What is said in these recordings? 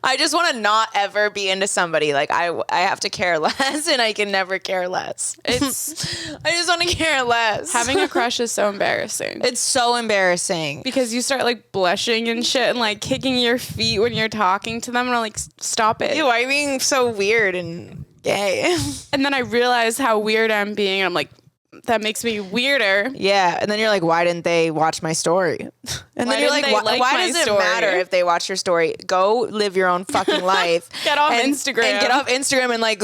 I just want to not ever be into somebody. Like I have to care less, and I can never care less. I just want to care less. Having a crush is so embarrassing. It's so embarrassing because you start like blushing and shit and like kicking your feet when you're talking to them, and I'm like, stop it. Ew, why are you being so weird and gay? And then I realize how weird I'm being, and I'm like, that makes me weirder. Yeah, and then you're like, why didn't they watch my story? And then you're like, why does it matter if they watch your story? Go live your own fucking life. Get off Instagram. And get off Instagram and like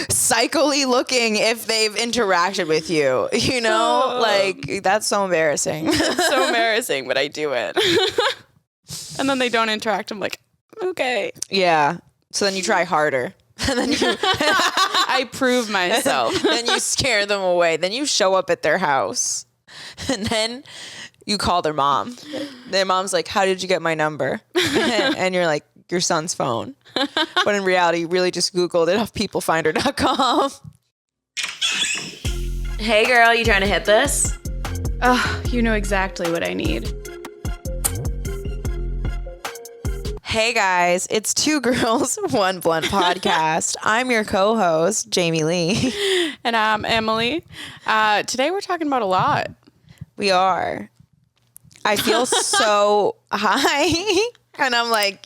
psychically looking if they've interacted with you. You know, like that's so embarrassing. It's so embarrassing, but I do it. And then they don't interact. I'm like, okay. Yeah. So then you try harder. And then I prove myself. Then you scare them away. Then you show up at their house. And then you call their mom. Their mom's like, how did you get my number? And you're like, your son's phone. But in reality, you really just Googled it off peoplefinder.com. Hey girl, you trying to hit this? Oh, you know exactly what I need. Hey guys, it's Two Girls, One Blunt podcast. I'm your co-host, Jaime Lee. And I'm Emily. Today we're talking about a lot. We are. I feel so high. And I'm like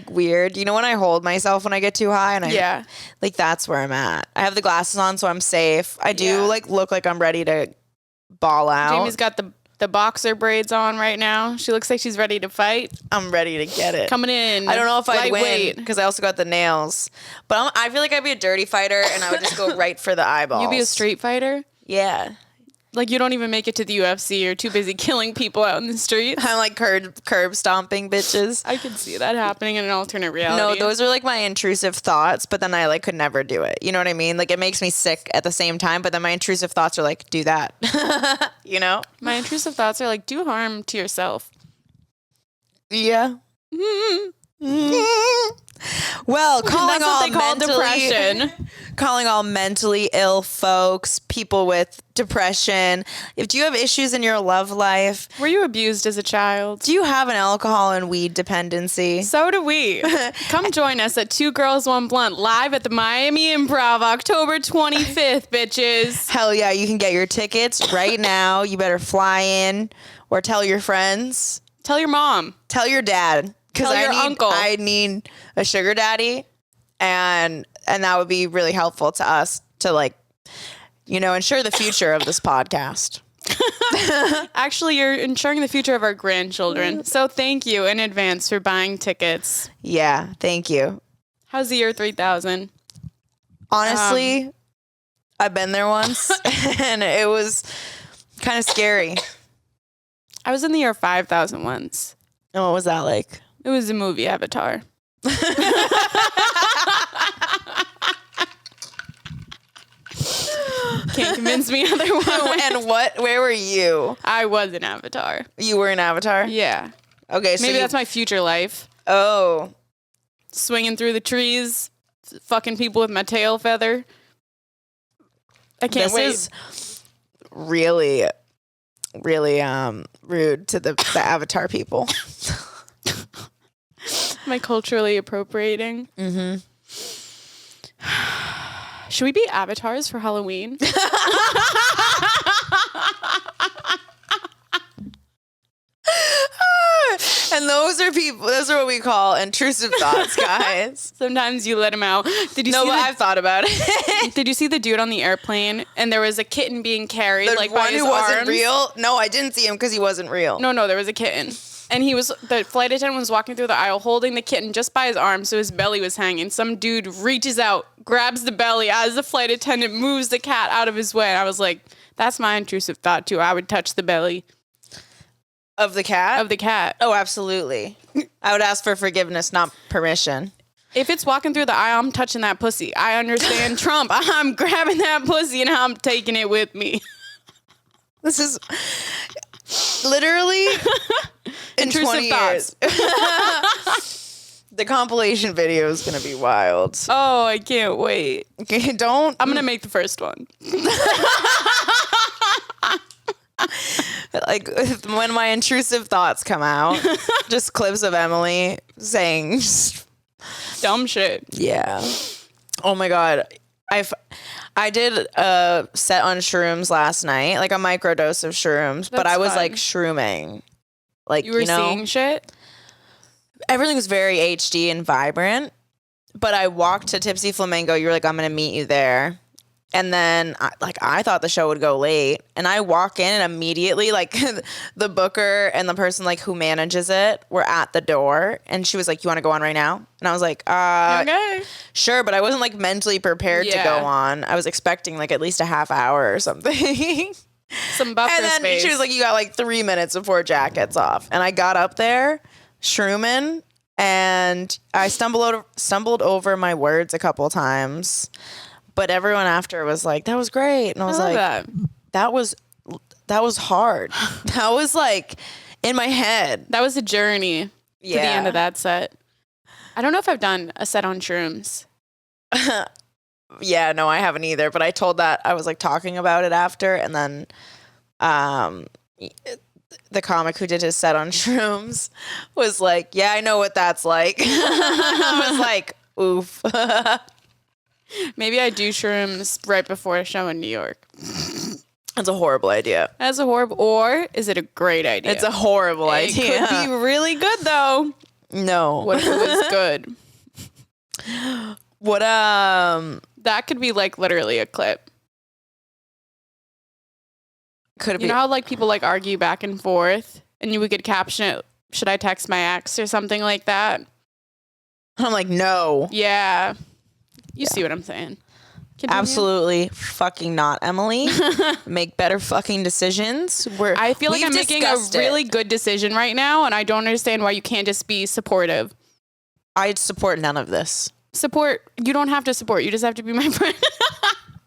weird. You know when I hold myself when I get too high? And like that's where I'm at. I have the glasses on so I'm safe. I do like look like I'm ready to ball out. Jamie's got the boxer braids on right now. She looks like she's ready to fight. I'm ready to get it. Coming in. I don't know if I'd win because I also got the nails. But I feel like I'd be a dirty fighter and I would just go right for the eyeballs. You'd be a street fighter? Yeah. Like you don't even make it to the UFC. You're too busy killing people out in the streets. I'm like curb stomping bitches. I could see that happening in an alternate reality. No, those are like my intrusive thoughts, but then I like could never do it. You know what I mean? Like it makes me sick at the same time, but then my intrusive thoughts are like, do that. You know? My intrusive thoughts are like, do harm to yourself. Yeah. Well, calling all mentally ill folks, people with depression. If you have issues in your love life, were you abused as a child? Do you have an alcohol and weed dependency? So do we. Come join us at Two Girls, One Blunt live at the Miami Improv, October 25th, bitches. Hell yeah, you can get your tickets right now. You better fly in or tell your friends. Tell your mom. Tell your dad. Tell your uncle. I need a sugar daddy, and that would be really helpful to us to like, you know, ensure the future of this podcast. Actually, you're ensuring the future of our grandchildren. So thank you in advance for buying tickets. Yeah, thank you. How's the year 3000? Honestly, I've been there once, and it was kind of scary. I was in the year 5000 once. And what was that like? It was the movie Avatar. Can't convince me otherwise. And where were you? I was in Avatar. You were in Avatar? Yeah. Okay, so maybe that's my future life. Oh. Swinging through the trees, fucking people with my tail feather. I can't wait. This is really, really rude to the Avatar people. Am I culturally appropriating? Mm-hmm. Should we be avatars for Halloween? And those are what we call intrusive thoughts, guys. Sometimes you let them out. I've thought about it. Did you see the dude on the airplane and there was a kitten being carried the like one by his who wasn't arms? real? No, I didn't see him because he wasn't real. No, there was a kitten. And the flight attendant was walking through the aisle holding the kitten just by his arm so his belly was hanging. Some dude reaches out, grabs the belly as the flight attendant moves the cat out of his way. And I was like, that's my intrusive thought too. I would touch the belly. Of the cat? Of the cat. Oh, absolutely. I would ask for forgiveness, not permission. If it's walking through the aisle, I'm touching that pussy. I understand Trump. I'm grabbing that pussy and I'm taking it with me. This is literally in 20 years. The compilation video is going to be wild. Oh, I can't wait. Okay, I'm going to make the first one. Like when my intrusive thoughts come out, just clips of Emily saying dumb shit. Yeah. Oh my God. I did a set on shrooms last night, like a microdose of shrooms, but I was fun. like shrooming. Like, You were seeing shit? Everything was very HD and vibrant, but I walked to Tipsy Flamingo. You were like, I'm going to meet you there. And then I thought the show would go late, and I walk in and immediately like the booker and the person like who manages it were at the door, and she was like, you want to go on right now? And I was like, Okay. Sure. But I wasn't like mentally prepared to go on. I was expecting like at least a half hour or something. Some buffer And then space. she was like, you got like 3 minutes before Jack gets off. And I got up there, shrooming, and I stumbled over my words a couple times. But everyone after was like, that was great. And I was like, that was hard. That was like in my head. That was a journey to the end of that set. I don't know if I've done a set on shrooms. Yeah, no, I haven't either. But I told that I was like talking about it after. And then the comic who did his set on shrooms was like, yeah, I know what that's like. I was like, oof. Maybe I do shrooms right before a show in New York. That's a horrible idea. That's a horrible, or is it a great idea? It's a horrible idea. It could be really good though. No. What if it was good? What That could be like literally a clip. Could it You be? know how like people like argue back and forth, and you would get caption it, should I text my ex or something like that? I'm like, no. Yeah. You see what I'm saying. Continue. Absolutely fucking not, Emily. Make better fucking decisions. I feel like I'm making a really good decision right now, and I don't understand why you can't just be supportive. I support none of this. Support. You don't have to support. You just have to be my friend.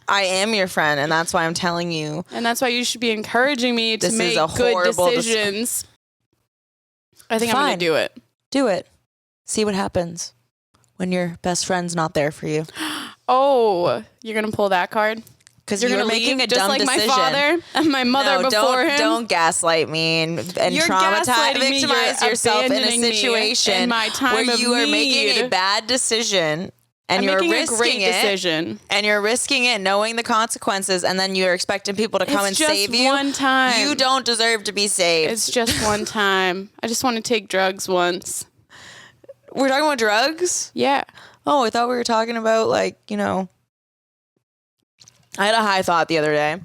I am your friend, and that's why I'm telling you. And that's why you should be encouraging me to make good decisions. I think I'm going to do it. Do it. See what happens when your best friend's not there for you. Oh, you're going to pull that card? Because you're making a just dumb like decision. my father and my mother before him. Don't gaslight me and victimize yourself in a situation in my time where of you are need. making a bad decision and you're making risking a great it, decision. And you're risking it, knowing the consequences, and then you're expecting people to come and save you. One time. You don't deserve to be saved. It's just one time. I just want to take drugs once. We're talking about drugs? Yeah. Oh, I thought we were talking about I had a high thought the other day.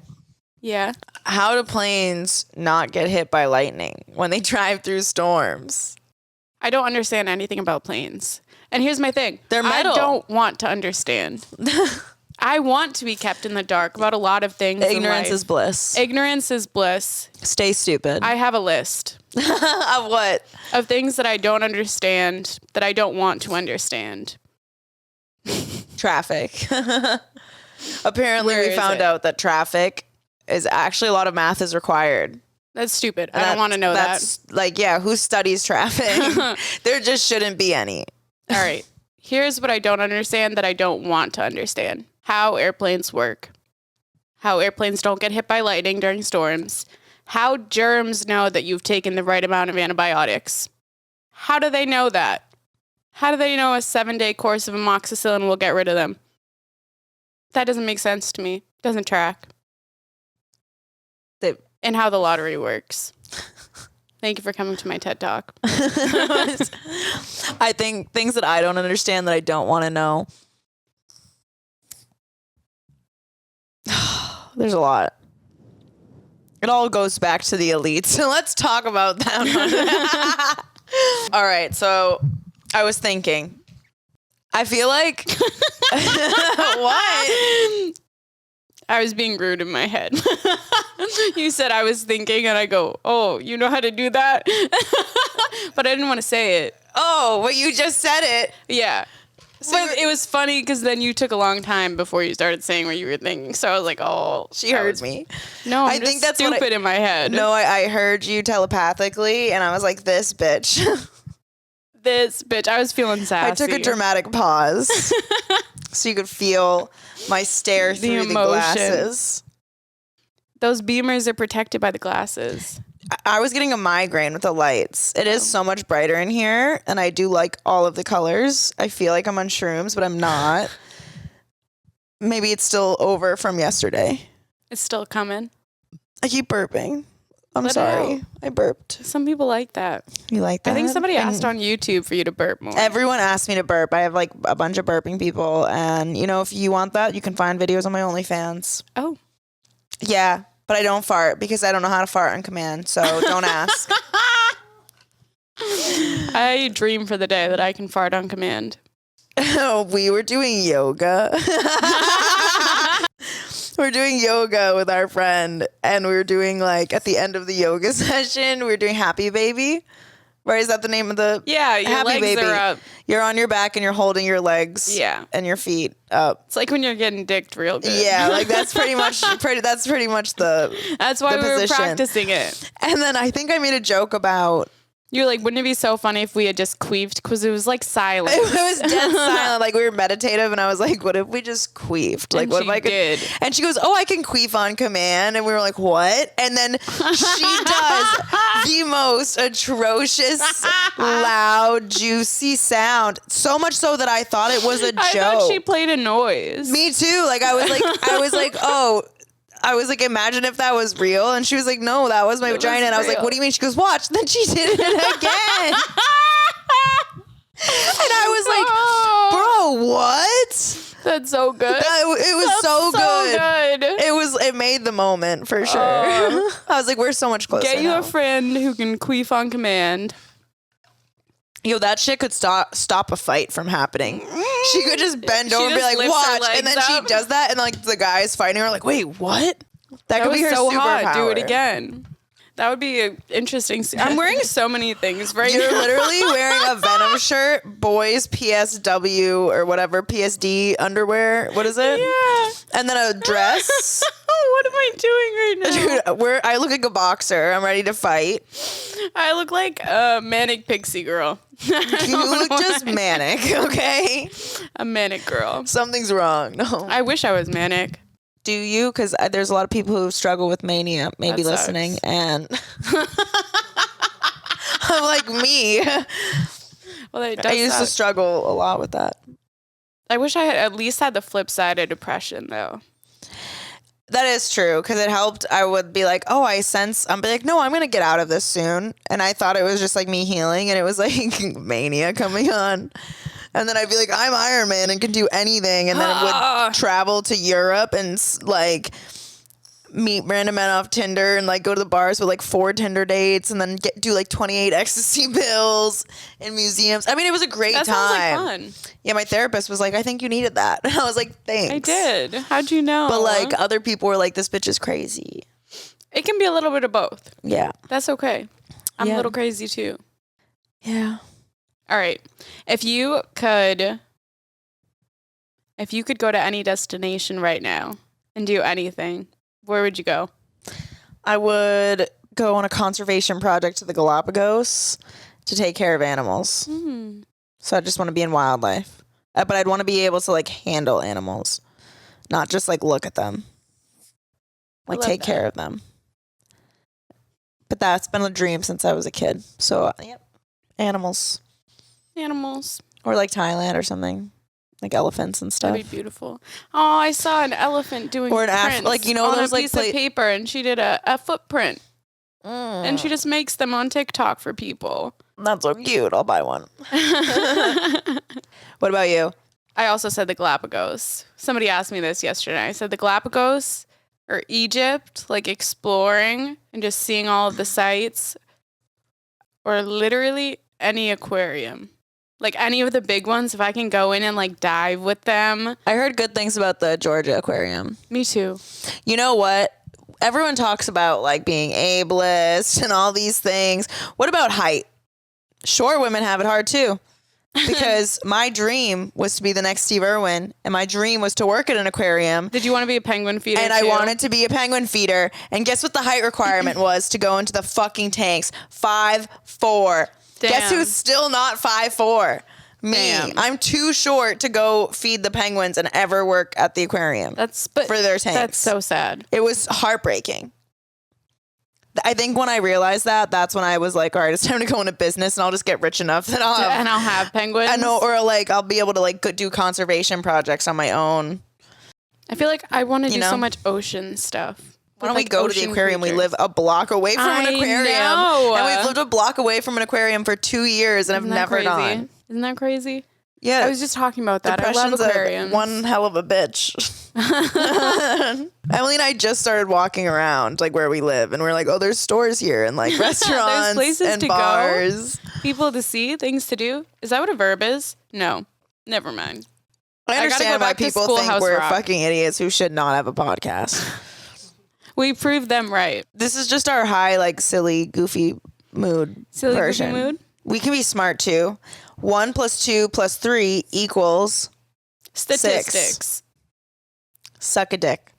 Yeah. How do planes not get hit by lightning when they drive through storms? I don't understand anything about planes. And here's my thing. They're metal. I don't want to understand. I want to be kept in the dark about a lot of things. Ignorance is bliss. Ignorance is bliss. Stay stupid. I have a list. Of what? Of things that I don't understand, that I don't want to understand. Traffic. Apparently, we found out that traffic is actually a lot of math is required. That's stupid. I don't want to know that. That's who studies traffic? There just shouldn't be any. All right. Here's what I don't understand that I don't want to understand. How airplanes work. How airplanes don't get hit by lightning during storms. How germs know that you've taken the right amount of antibiotics. How do they know that? How do they know a 7-day course of amoxicillin will get rid of them? That doesn't make sense to me. Doesn't track. And how the lottery works. Thank you for coming to my TED Talk. I think things that I don't understand that I don't want to know. There's a lot. It all goes back to the elites. So let's talk about that. All right. So I was thinking, I feel like what? I was being rude in my head. You said I was thinking, and I go, oh, you know how to do that? But I didn't want to say it. Oh, well, you just said it. Yeah. But it was funny because then you took a long time before you started saying what you were thinking. So I was like, oh. She heard me. No, I think that's stupid in my head. No, I heard you telepathically, and I was like, this bitch. This bitch. I was feeling sassy. I took a dramatic pause so you could feel my stare through the glasses. Those beamers are protected by the glasses. I was getting a migraine with the lights. It is so much brighter in here, and I do like all of the colors. I feel like I'm on shrooms, but I'm not. Maybe it's still over from yesterday. It's still coming. I keep burping. I'm Let it sorry. out. I burped. Some people like that. You like that? I think somebody asked on YouTube for you to burp more. Everyone asked me to burp. I have like a bunch of burping people, and you know, if you want that, you can find videos on my OnlyFans. Oh. Yeah, but I don't fart because I don't know how to fart on command, so don't ask. I dream for the day that I can fart on command. We were doing yoga. We're doing yoga with our friend, and we were doing like at the end of the yoga session, we were doing Happy Baby. Right? Is that the name of the Yeah, your Happy legs Baby? are up. You're on your back and you're holding your legs and your feet up. It's like when you're getting dicked real good. Yeah, like that's pretty much the That's why the we were position. practicing it. And then I think I made a joke about You're like, wouldn't it be so funny if we had just queefed? Because it was like silent. it was dead silent, like we were meditative, and I was like, what if we just queefed? Like, And what she if I could? did. And she goes, oh, I can queef on command. And we were like, what? And then she does the most atrocious, loud, juicy sound. So much so that I thought it was a I joke. thought she played a noise. Me too. Like I was like, oh. I was like, imagine if that was real. And she was like, no, that was my vagina. And I was like, what do you mean? She goes, watch. Then she did it again. And I was like, bro, what? That's so good. It was so good. good. It made the moment for sure. I was like, we're so much closer Get you now. a friend who can queef on command. Yo, that shit could stop a fight from happening. She could just bend She over and be just like, lifts her watch. And then legs she up. does that. And like the guys fighting her like, wait, what? That could was be her so superpower. hot. Do it again. That would be an interesting. I'm wearing so many things right You're now. literally wearing a Venom shirt, boys PSW or whatever, PSD underwear. What is it? Yeah. And then a dress. What am I doing right now? Dude, I look like a boxer. I'm ready to fight. I look like a manic pixie girl. You look just manic, okay? A manic girl. Something's wrong. No. I wish I was manic. Do you? Because there's a lot of people who struggle with mania, maybe That sucks. listening, and I'm like me. Well, it does I used to suck. struggle a lot with that. I wish I had at least had the flip side of depression, though. That is true, because it helped. I would be like, oh, I'm be like, no, I'm going to get out of this soon. And I thought it was just like me healing, and it was like mania coming on. And then I'd be like, I'm Iron Man and can do anything. And then I would travel to Europe and like meet random men off Tinder and like go to the bars with like 4 Tinder dates and then do like 28 ecstasy pills in museums. I mean, it was a great time. That sounds like fun. Yeah, my therapist was like, I think you needed that. And I was like, thanks. I did. How'd you know? But like other people were like, this bitch is crazy. It can be a little bit of both. Yeah. That's okay. I'm a little crazy too. Yeah. All right. If you could go to any destination right now and do anything, where would you go? I would go on a conservation project to the Galapagos to take care of animals. So I just want to be in wildlife. But I'd want to be able to like handle animals, not just like look at them. Like take care of them. But that's been a dream since I was a kid. So, yep. Animals. Or like Thailand or something. Like elephants and stuff. That'd be beautiful. Oh, I saw an elephant doing Or an prints like, you know, on those a like piece of paper, and she did a footprint. And Mm. she just makes them on TikTok for people. That's so cute. I'll buy one. What about you? I also said the Galapagos. Somebody asked me this yesterday. I said the Galapagos or Egypt, like exploring and just seeing all of the sights, or literally any aquarium. Like any of the big ones, if I can go in and like dive with them. I heard good things about the Georgia Aquarium. Me too. You know what? Everyone talks about like being ableist and all these things. What about height? Short women have it hard too. Because my dream was to be the next Steve Irwin, and my dream was to work at an aquarium. Did you want to be a penguin feeder And too? I wanted to be a penguin feeder. And guess what the height requirement was to go into the fucking tanks? 5'4". Guess Damn. who's still not 5'4"? Me. Damn. I'm too short to go feed the penguins and ever work at the aquarium But for their tanks. That's so sad. It was heartbreaking. I think when I realized that, that's when I was like, all right, it's time to go into business and I'll just get rich enough that I'll have penguins. I know, or like I'll be able to like do conservation projects on my own. I feel like I want to do so much ocean stuff. Why don't we go to the aquarium? We live a block away from an aquarium. Know. And we've lived a block away from an aquarium for 2 years and I've never gone. Isn't that crazy? Yeah. I was just talking about that. I love aquariums. One hell of a bitch. Emily and I just started walking around like where we live and we're like, oh, there's stores here and like restaurants places and to bars. Go? People to see, things to do. Is that what a verb is? No. Never mind. I understand why people think we're fucking idiots who should not have a podcast. We proved them right. This is just our high, like, silly, goofy mood version. Goofy mood? We can be smart, too. 1 + 2 + 3 equals... Statistics. 6. Suck a dick.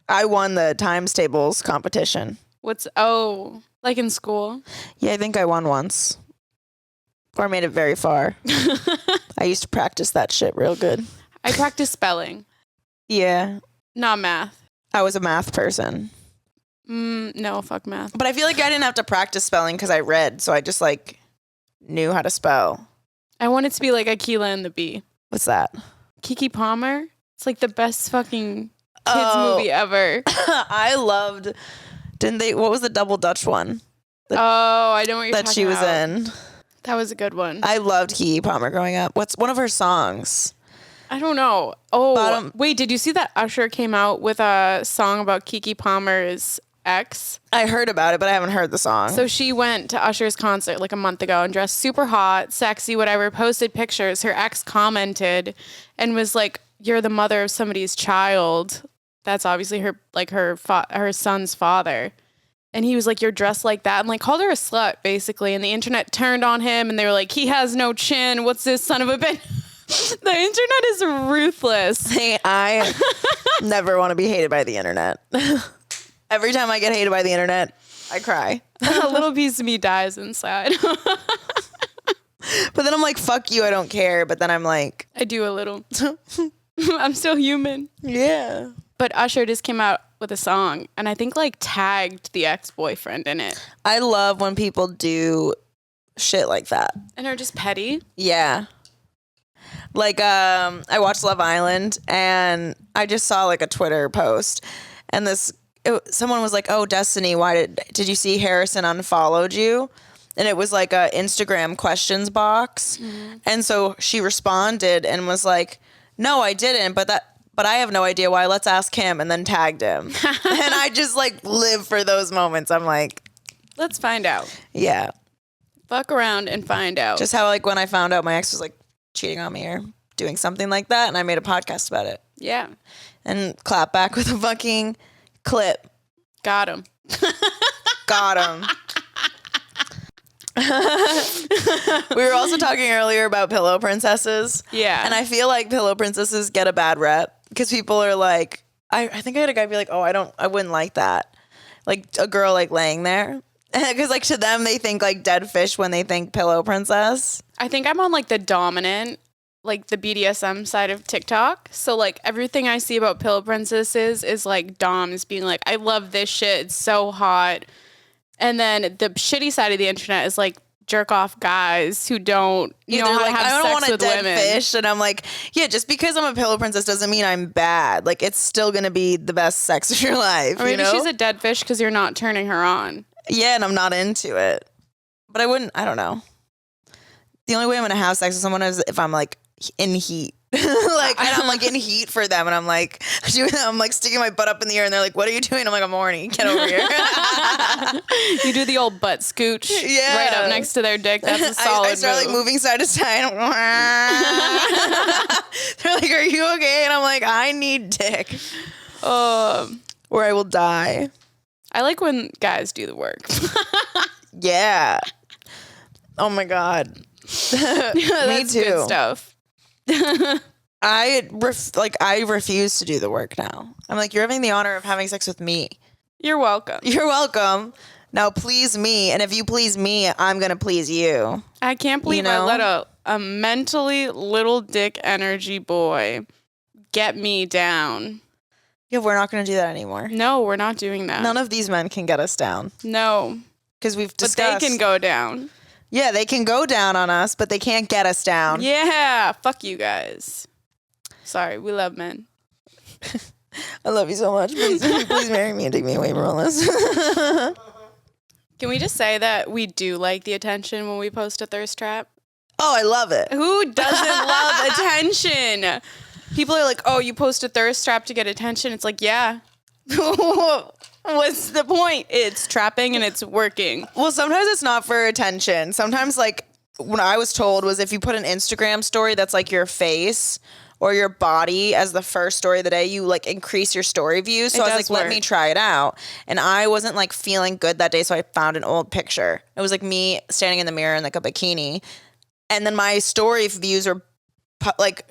I won the times tables competition. Like in school? Yeah, I think I won once. Or I made it very far. I used to practice that shit real good. I practiced spelling. Yeah. Not math. I was a math person. No, fuck math. But I feel like I didn't have to practice spelling because I read, so I just like knew how to spell. I wanted to be like Akilah and the Bee. What's that? Keke Palmer. It's like the best fucking kids movie ever. I loved. What was the Double Dutch one? I know what you're talking about. That she was in. That was a good one. I loved Keke Palmer growing up. What's one of her songs? I don't know. Wait, did you see that Usher came out with a song about Keke Palmer's ex? I heard about it, but I haven't heard the song. So she went to Usher's concert like a month ago and dressed super hot, sexy, whatever, posted pictures. Her ex commented and was like, "You're the mother of somebody's child." That's obviously her son's father. And he was like, "You're dressed like that," and like called her a slut, basically. And the internet turned on him and they were like, "He has no chin. What's this son of a bitch?" The internet is ruthless. Hey, I never want to be hated by the internet. Every time I get hated by the internet, I cry. A little piece of me dies inside. But then I'm like, fuck you, I don't care. But then I'm like... I do a little. I'm still human. Yeah. But Usher just came out with a song and I think like tagged the ex-boyfriend in it. I love when people do shit like that. And are just petty. Yeah. Like, I watched Love Island and I just saw like a Twitter post and someone was like, "Oh, Destiny, why did you see Harrison unfollowed you?" And it was like a Instagram questions box. Mm-hmm. And so she responded and was like, "No, I didn't, but I have no idea why. Let's ask him," and then tagged him. And I just like live for those moments. I'm like, let's find out. Yeah. Fuck around and find out. Just how like when I found out my ex was like cheating on me or doing something like that and I made a podcast about it. Yeah. And clap back with a fucking clip. Got him. Got him. We were also talking earlier about pillow princesses. Yeah. And I feel like pillow princesses get a bad rep because people are like, I think I had a guy be like, "Oh, I wouldn't like that." Like a girl like laying there. Because like to them, they think like dead fish when they think pillow princess. I think I'm on like the dominant, like the BDSM side of TikTok. So like everything I see about pillow princesses is like doms being like, "I love this shit. It's so hot." And then the shitty side of the internet is like jerk off guys who don't know how to have I don't sex want a with dead women. fish. And I'm like, yeah, just because I'm a pillow princess doesn't mean I'm bad. Like it's still going to be the best sex of your life. Or maybe you know? she's a dead fish because you're not turning her on. Yeah, and I'm not into it. But I don't know. The only way I'm going to have sex with someone is if I'm like in heat. Like, and I'm like in heat for them and I'm like sticking my butt up in the air and they're like, "What are you doing?" I'm like, "I'm horny. Get over here." You do the old butt scooch right up next to their dick. That's a solid I start move. like moving side to side. They're like, "Are you okay?" And I'm like, "I need dick. Or I will die." I like when guys do the work. Yeah. Oh my God. Me too. Good stuff. I refuse to do the work now. I'm like, "You're having the honor of having sex with me. You're welcome. You're welcome. Now please me. And if you please me, I'm going to please you." I can't believe I let a mentally little dick energy boy get me down. Yeah, we're not going to do that anymore. No, we're not doing that. None of these men can get us down. No. Because we've discussed. But they can go down. Yeah, they can go down on us, but they can't get us down. Yeah. Fuck you guys. Sorry, we love men. I love you so much. Please, please marry me and take me away from all this. Can we just say that we do like the attention when we post a thirst trap? Oh, I love it. Who doesn't love attention? People are like, oh, you post a thirst trap to get attention. It's like, yeah. What's the point? It's trapping and it's working. Well, sometimes it's not for attention. Sometimes, like, what I was told was if you put an Instagram story that's like your face or your body as the first story of the day, you like increase your story views. So I was like, let me try it out. And I wasn't like feeling good that day. So I found an old picture. It was like me standing in the mirror in like a bikini. And then my story views were like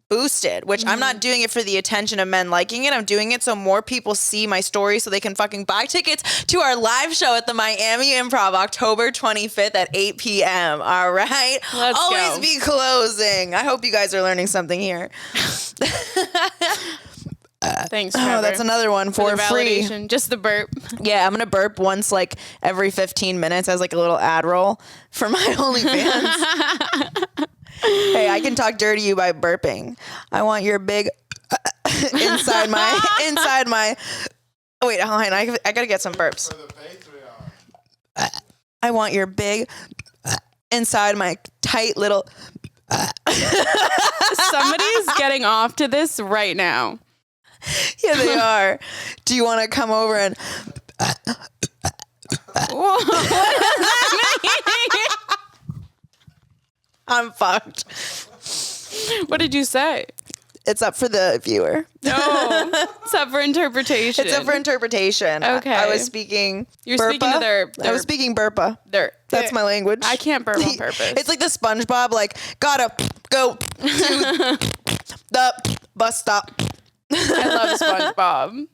boosted, which I'm not doing it for the attention of men liking it. I'm doing it so more people see my story so they can fucking buy tickets to our live show at the Miami Improv October 25th at 8 p.m. All right? Let's Always go. be closing. I hope you guys are learning something here. Thanks, Trevor. Oh, that's another one for the free. validation. Just the burp. Yeah, I'm going to burp once like every 15 minutes as like a little ad roll for my OnlyFans. Hey, I can talk dirty to you by burping. I want your big inside my. Oh, wait, hold on. I gotta get some burps. For the Patreon. I want your big inside my tight little. Somebody's getting off to this right now. Yeah, they are. Do you want to come over and? Whoa, what does that mean? I'm fucked. What did you say? It's up for the viewer. No, it's up for interpretation. It's up for interpretation. Okay. I was speaking. You're Burpa. speaking to their I was speaking Burpa. That's my language. I can't burp on purpose. It's like the SpongeBob, like, gotta go to the bus stop. I love SpongeBob.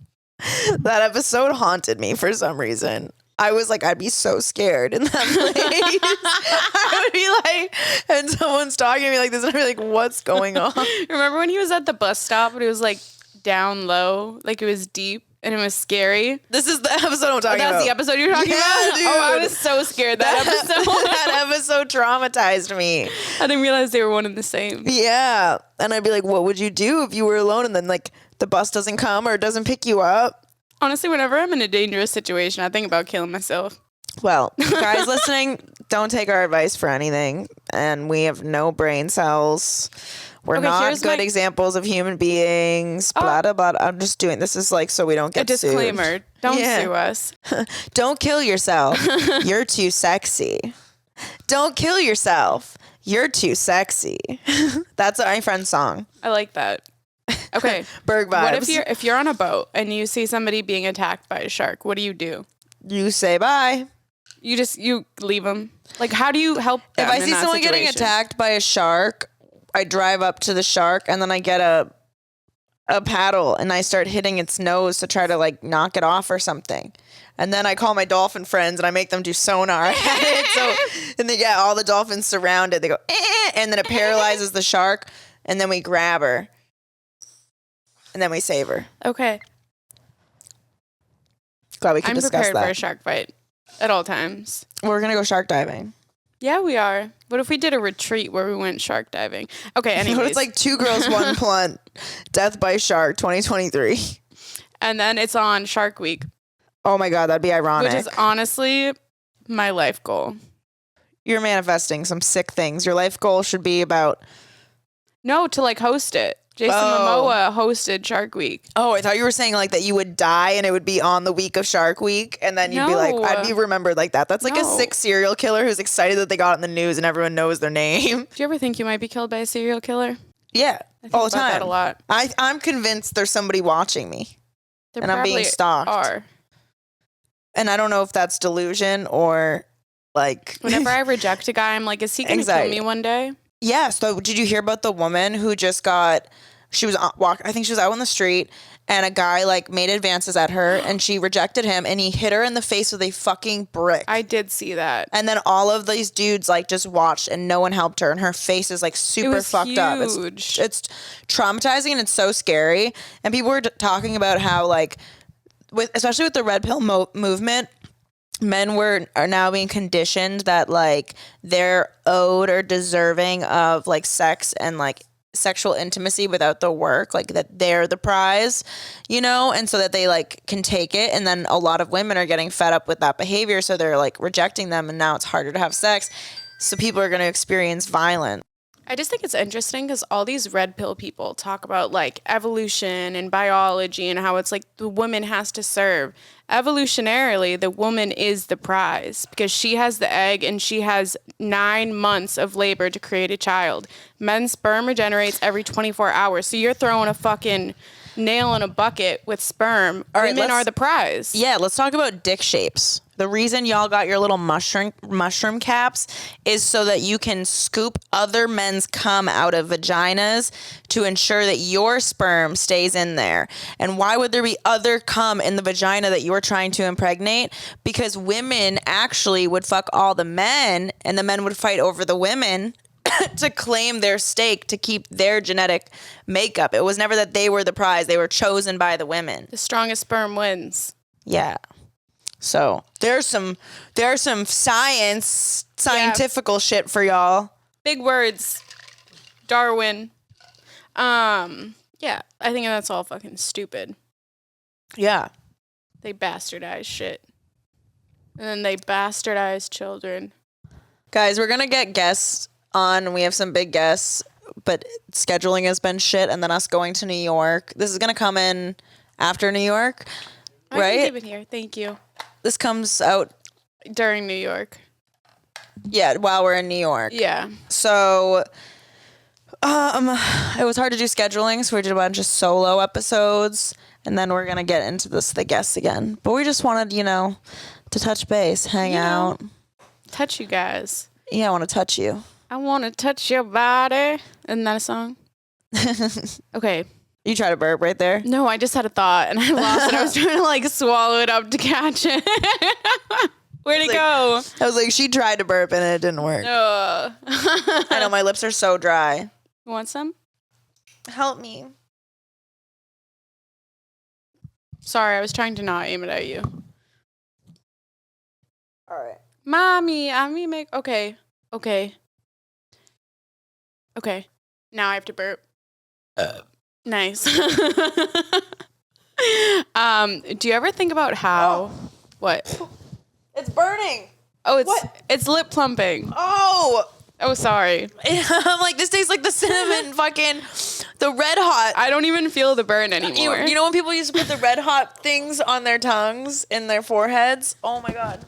That episode haunted me for some reason. I was like, I'd be so scared in that place. I would be like, and someone's talking to me like this, and I'd be like, what's going on? Remember when he was at the bus stop, but it was like down low, like it was deep and it was scary? This is the episode I'm talking about. That's the episode you're talking about? Dude. Oh, I was so scared that episode. That episode traumatized me. I didn't realize they were one and the same. Yeah. And I'd be like, what would you do if you were alone and then like the bus doesn't come or doesn't pick you up? Honestly, whenever I'm in a dangerous situation, I think about killing myself. Well, guys listening, don't take our advice for anything. And we have no brain cells. We're Okay, not here's good my- examples of human beings. Blah, blah, blah. I'm just doing this is like so we don't A get disclaimer. sued. Don't Yeah. sue us. Don't kill yourself. You're too sexy. Don't kill yourself. You're too sexy. That's my friend's song. I like that. Okay. Berg vibes. What if you're on a boat and you see somebody being attacked by a shark? What do? You say bye. You leave them. Like, how do you help them If I in see that someone getting situation? attacked by a shark, I drive up to the shark and then I get a paddle and I start hitting its nose to try to like knock it off or something. And then I call my dolphin friends and I make them do sonar at it. So, and they get all the dolphins surrounded. They go, and then it paralyzes the shark. And then we grab her. And then we save her. Okay. Glad we can I'm discuss prepared that. for a shark bite at all times. We're going to go shark diving. Yeah, we are. What if we did a retreat where we went shark diving? Okay, anyways. It's like 2 girls, 1 blunt. Death by shark 2023. And then it's on Shark Week, Oh my God, that'd be ironic. which is honestly my life goal. You're manifesting some sick things. Your life goal should be about... No, to like host it. Jason Oh. Momoa hosted Shark Week. Oh, I thought you were saying like that you would die and it would be on the week of Shark Week and then you'd be like, No. I'd be remembered like that. That's like a No. sick serial killer who's excited that they got it in the news and everyone knows their name. Do you ever think you might be killed by a serial killer? Yeah, I think all the about that time. a lot. I'm convinced there's somebody watching me There and I'm being probably stalked. are. And I don't know if that's delusion or like... Whenever I reject a guy, I'm like, is he going to kill Anxiety. me one day? Yeah, so did you hear about the woman who just got she was I think she was out on the street, and a guy like made advances at her, and she rejected him, and he hit her in the face with a fucking brick. I did see that. And then all of these dudes like just watched, and no one helped her, and her face is like super fucked up. It's traumatizing, and it's so scary. And people were talking about how like, especially with the red pill movement, men are now being conditioned that like they're owed or deserving of like sex and like sexual intimacy without the work, like that they're the prize, and so that they like can take it. And then a lot of women are getting fed up with that behavior, so they're like rejecting them, and now it's harder to have sex, so people are going to experience violence. I just think it's interesting because all these red pill people talk about like evolution and biology and how it's like the woman has to serve. Evolutionarily, the woman is the prize because she has the egg and she has 9 months of labor to create a child. Men's sperm regenerates every 24 hours. So you're throwing a fucking nail in a bucket with sperm. All right, women are the prize. Yeah, let's talk about dick shapes. The reason y'all got your little mushroom caps is so that you can scoop other men's cum out of vaginas to ensure that your sperm stays in there. And why would there be other cum in the vagina that you're trying to impregnate? Because women actually would fuck all the men, and the men would fight over the women to claim their stake to keep their genetic makeup. It was never that they were the prize. They were chosen by the women. The strongest sperm wins. Yeah. So there's some scientifical shit for y'all. Big words. Darwin. Yeah, I think that's all fucking stupid. Yeah. They bastardize shit. And then they bastardize children. Guys, we're going to get guests on. We have some big guests, but scheduling has been shit, and then us going to New York. This is going to come in after New York, right? I can leave it here. Thank you. This comes out during New York. Yeah, while we're in New York. Yeah. So it was hard to do scheduling, so we did a bunch of solo episodes, and then we're gonna get into the guests again. But we just wanted, to touch base, hang out. Touch you guys. Yeah, I want to touch you. I want to touch your body. Isn't that a song? Okay. You try to burp right there? No, I just had a thought and I lost it. I was trying to like swallow it up to catch it. Where'd it go? I was like, she tried to burp and it didn't work. I know, my lips are so dry. You want some? Help me. Sorry, I was trying to not aim it at you. All right. Mommy, okay. Now I have to burp. Nice. Do you ever think about how what? It's burning. Oh, it's lip plumping. Oh, sorry. I'm like, this tastes like the cinnamon fucking the red hot. I don't even feel the burn anymore. You know when people used to put the red hot things on their tongues, in their foreheads? Oh my god.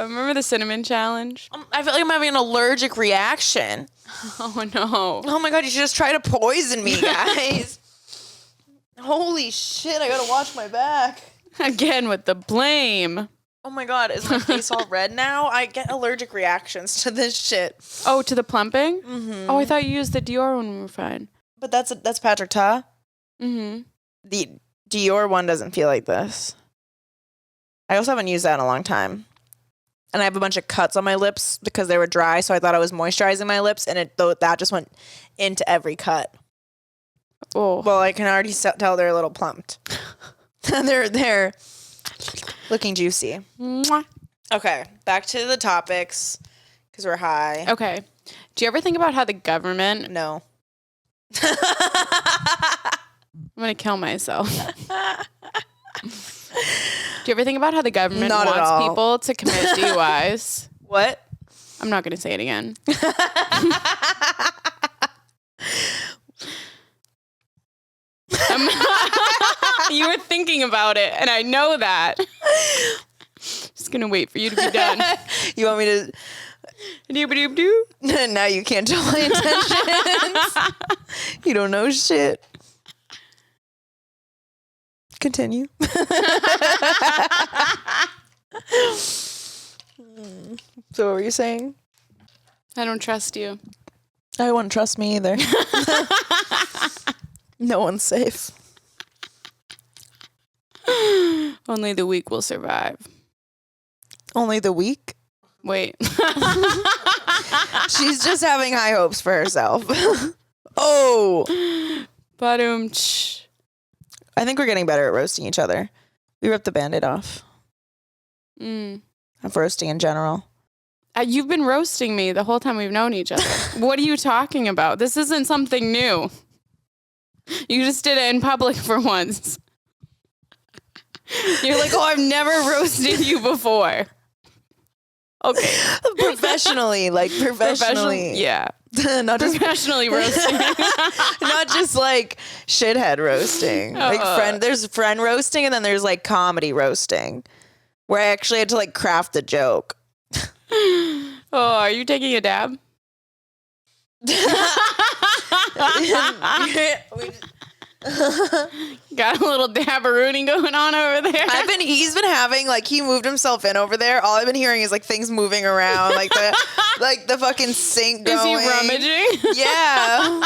Remember the cinnamon challenge? I feel like I'm having an allergic reaction. Oh no. Oh my god, you should just try to poison me, guys. Holy shit, I gotta watch my back. Again with the blame. Oh my god, is my face all red now? I get allergic reactions to this shit. Oh, to the plumping? Mm-hmm. Oh, I thought you used the Dior when we were fine. But that's Patrick Ta. Mm-hmm. The Dior one doesn't feel like this. I also haven't used that in a long time. And I have a bunch of cuts on my lips because they were dry, so I thought I was moisturizing my lips, and that just went into every cut. Oh. Well, I can already tell they're a little plumped. they're looking juicy. Mwah. Okay, back to the topics because we're high. Okay. Do you ever think about how the government... No. I'm going to kill myself. Do you ever think about how the government wants people to commit DUIs? What? I'm not going to say it again. You were thinking about it, and I know that. Just going to wait for you to be done. You want me to... Doop-a-doop-doo? Now you can't tell my intentions. You don't know shit. Continue. So what were you saying? I don't trust you. I wouldn't trust me either. No one's safe. Only the weak will survive. Only the weak? Wait. She's just having high hopes for herself. Oh. I think we're getting better at roasting each other. We ripped the Band-Aid off. Of roasting in general. You've been roasting me the whole time we've known each other. What are you talking about? This isn't something new. You just did it in public for once. You're like, oh, I've never roasted you before. Okay. Professionally, like professionally. Yeah. Not just Professionally roasting. not just like shithead roasting. Like there's friend roasting and then there's like comedy roasting where I actually had to like craft the joke. Oh, are you taking a dab? Got a little dabberooning going on over there. He's been having like he moved himself in over there. All I've been hearing is like things moving around, like the fucking sink going. Is he rummaging? Yeah.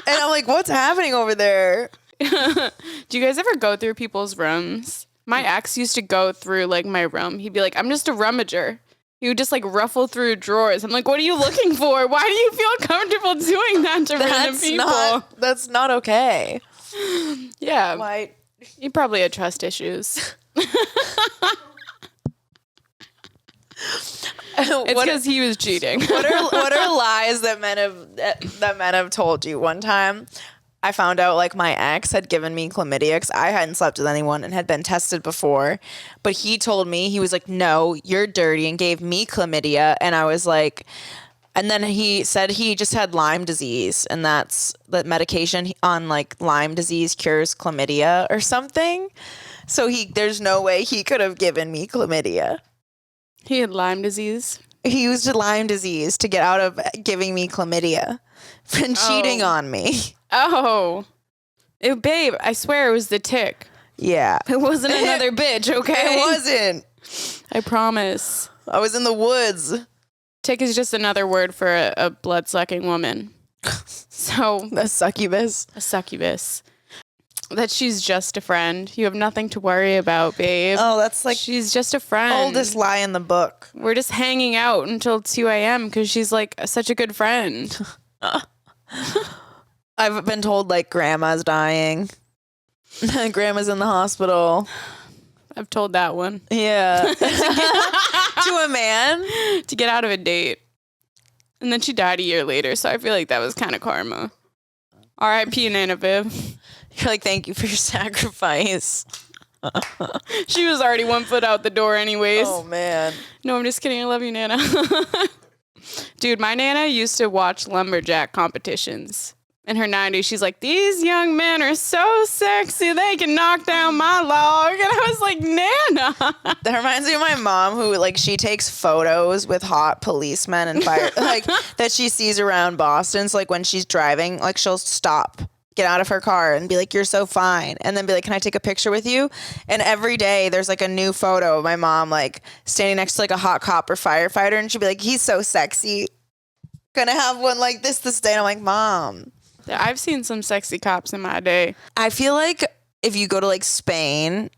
And I'm like, what's happening over there? Do you guys ever go through people's rooms? My ex used to go through like my room. He'd be like, I'm just a rummager. He would just like ruffle through drawers. I'm like, what are you looking for? Why do you feel comfortable doing that to random people? That's not okay. Yeah. Why? You probably had trust issues. It's because he was cheating. What are lies that men have told you? One time, I found out like my ex had given me chlamydia because I hadn't slept with anyone and had been tested before. But he told me, he was like, no, you're dirty, and gave me chlamydia. And I was like, and then he said he just had Lyme disease, and that's the medication on like Lyme disease cures chlamydia or something. So there's no way he could have given me chlamydia. He had Lyme disease. He used Lyme disease to get out of giving me chlamydia and cheating on me. Oh, babe, I swear it was the tick. Yeah. It wasn't another bitch, okay? It wasn't. I promise. I was in the woods. Tick is just another word for a blood-sucking woman. So A succubus. a succubus. That she's just a friend. You have nothing to worry about, babe. Oh, that's like she's just a friend. oldest lie in the book. We're just hanging out until 2 a.m. because she's like such a good friend. I've been told like grandma's dying. Grandma's in the hospital. I've told that one. Yeah. To a man? To get out of a date. And then she died a year later, so I feel like that was kind of karma. R.I.P. Nana Viv. You're like, thank you for your sacrifice. She was already 1 foot out the door anyways. Oh, man. No, I'm just kidding. I love you, Nana. Dude, my Nana used to watch lumberjack competitions. In her 90s, she's like, these young men are so sexy, they can knock down my log. And I was like, Nana. That reminds me of my mom who, like, she takes photos with hot policemen and fire, like, that she sees around Boston. So, like, when she's driving, like, she'll stop, get out of her car and be like, you're so fine. And then be like, can I take a picture with you? And every day there's, like, a new photo of my mom, like, standing next to, like, a hot cop or firefighter. And she'll be like, he's so sexy. Gonna have one like this day. And I'm like, Mom. I've seen some sexy cops in my day. I feel like if you go to like Spain,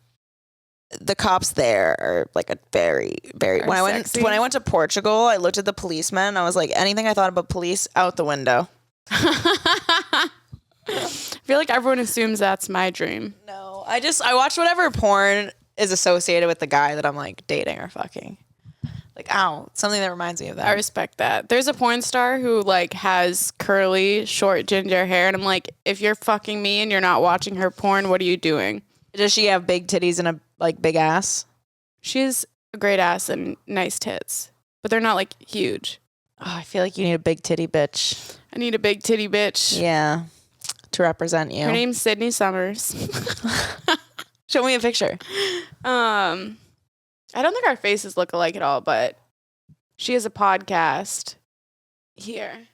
the cops there are like a very, very. When I went to Portugal, I looked at the policemen and I was like, anything I thought about police out the window. I feel like everyone assumes that's my dream. No, I watch whatever porn is associated with the guy that I'm like dating or fucking. Like, ow, something that reminds me of that. I respect that. There's a porn star who like has curly, short, ginger hair, and I'm like, if you're fucking me and you're not watching her porn, what are you doing? Does she have big titties and a like big ass? She has a great ass and nice tits, but they're not like huge. Oh, I feel like you need a big titty bitch. I need a big titty bitch. Yeah, to represent you. Her name's Sydney Summers. Show me a picture. I don't think our faces look alike at all, but she has a podcast. Here.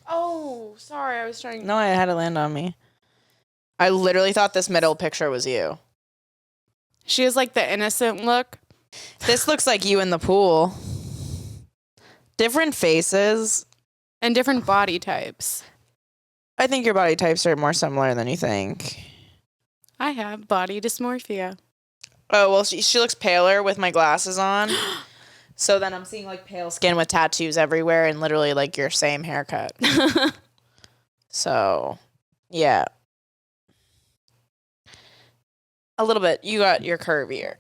Oh, sorry. I was trying. No, I had it land on me. I literally thought this middle picture was you. She has like the innocent look. This looks like you in the pool. Different faces. And different body types. I think your body types are more similar than you think. I have body dysmorphia. Oh, well, she looks paler with my glasses on. So then I'm seeing like pale skin with tattoos everywhere and literally like your same haircut. So, yeah. A little bit. You got your curvier.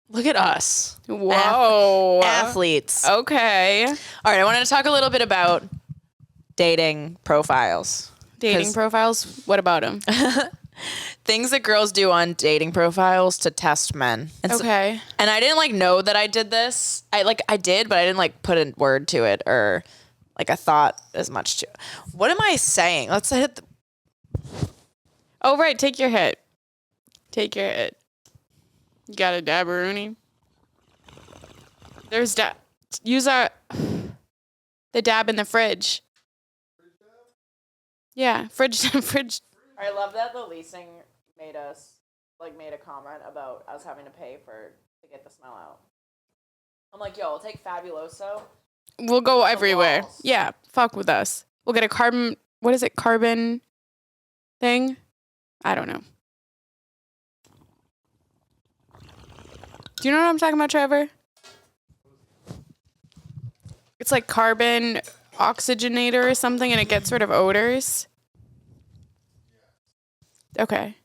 Look at us. Whoa. Athletes. Okay. All right, I wanted to talk a little bit about dating profiles. Dating profiles? What about them? Things that girls do on dating profiles to test men. And Okay. and I didn't like know that I did this. I did, but I didn't like put a word to it or like I thought as much to. What am I saying? Let's hit. Oh, right. Take your hit. Take your hit. You got a dabberoonie? There's use the dab in the fridge. Yeah, fridge. I love that the leasing made a comment about us having to pay to get the smell out. I'm like, yo, I'll take Fabuloso. We'll go everywhere. walls. Yeah, fuck with us. We'll get a carbon. What is it? Carbon thing? I don't know. Do you know what I'm talking about, Trevor? It's like carbon oxygenator or something, and it gets rid of odors. Okay.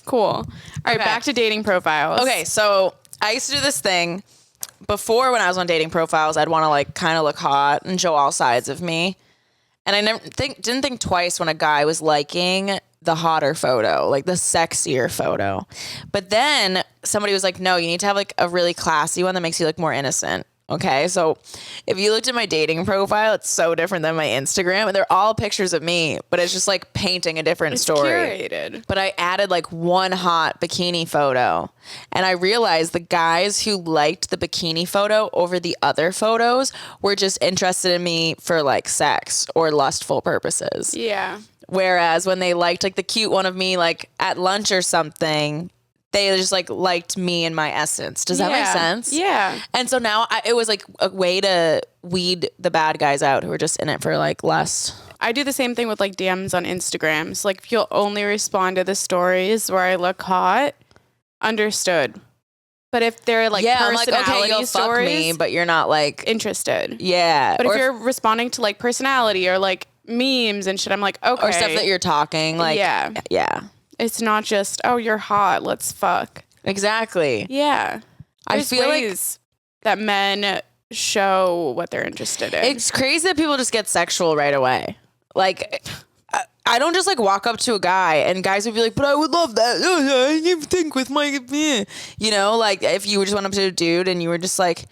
Cool. All right, Okay. back to dating profiles. Okay, so I used to do this thing before when I was on dating profiles. I'd want to like kind of look hot and show all sides of me, and I didn't think twice when a guy was liking the hotter photo, like the sexier photo. But then somebody was like, "No, you need to have like a really classy one that makes you look more innocent." Okay, so if you looked at my dating profile, it's so different than my Instagram, and they're all pictures of me, but it's just like painting a different It's story. curated. But I added like one hot bikini photo, and I realized the guys who liked the bikini photo over the other photos were just interested in me for like sex or lustful purposes. Yeah. Whereas when they liked like the cute one of me like at lunch or something, they just like liked me and my essence. Does that make sense? Yeah. And so now it was like a way to weed the bad guys out who were just in it for like lust. I do the same thing with like DMs on Instagrams. Like if you'll only respond to the stories where I look hot, understood. But if they're like I'm like, personality okay, you'll fuck stories, me, but you're not like interested. yeah. But or if you're responding to like personality or like memes and shit, I'm like, okay. or stuff that you're talking like yeah. It's not just, oh, you're hot, let's fuck. Exactly. Yeah. I There's feel like ways that men show what they're interested in. it's crazy that people just get sexual right away. Like I don't just like walk up to a guy and guys would be like, but I would love that. You think with my, you know, like if you just went up to a dude and you were just like,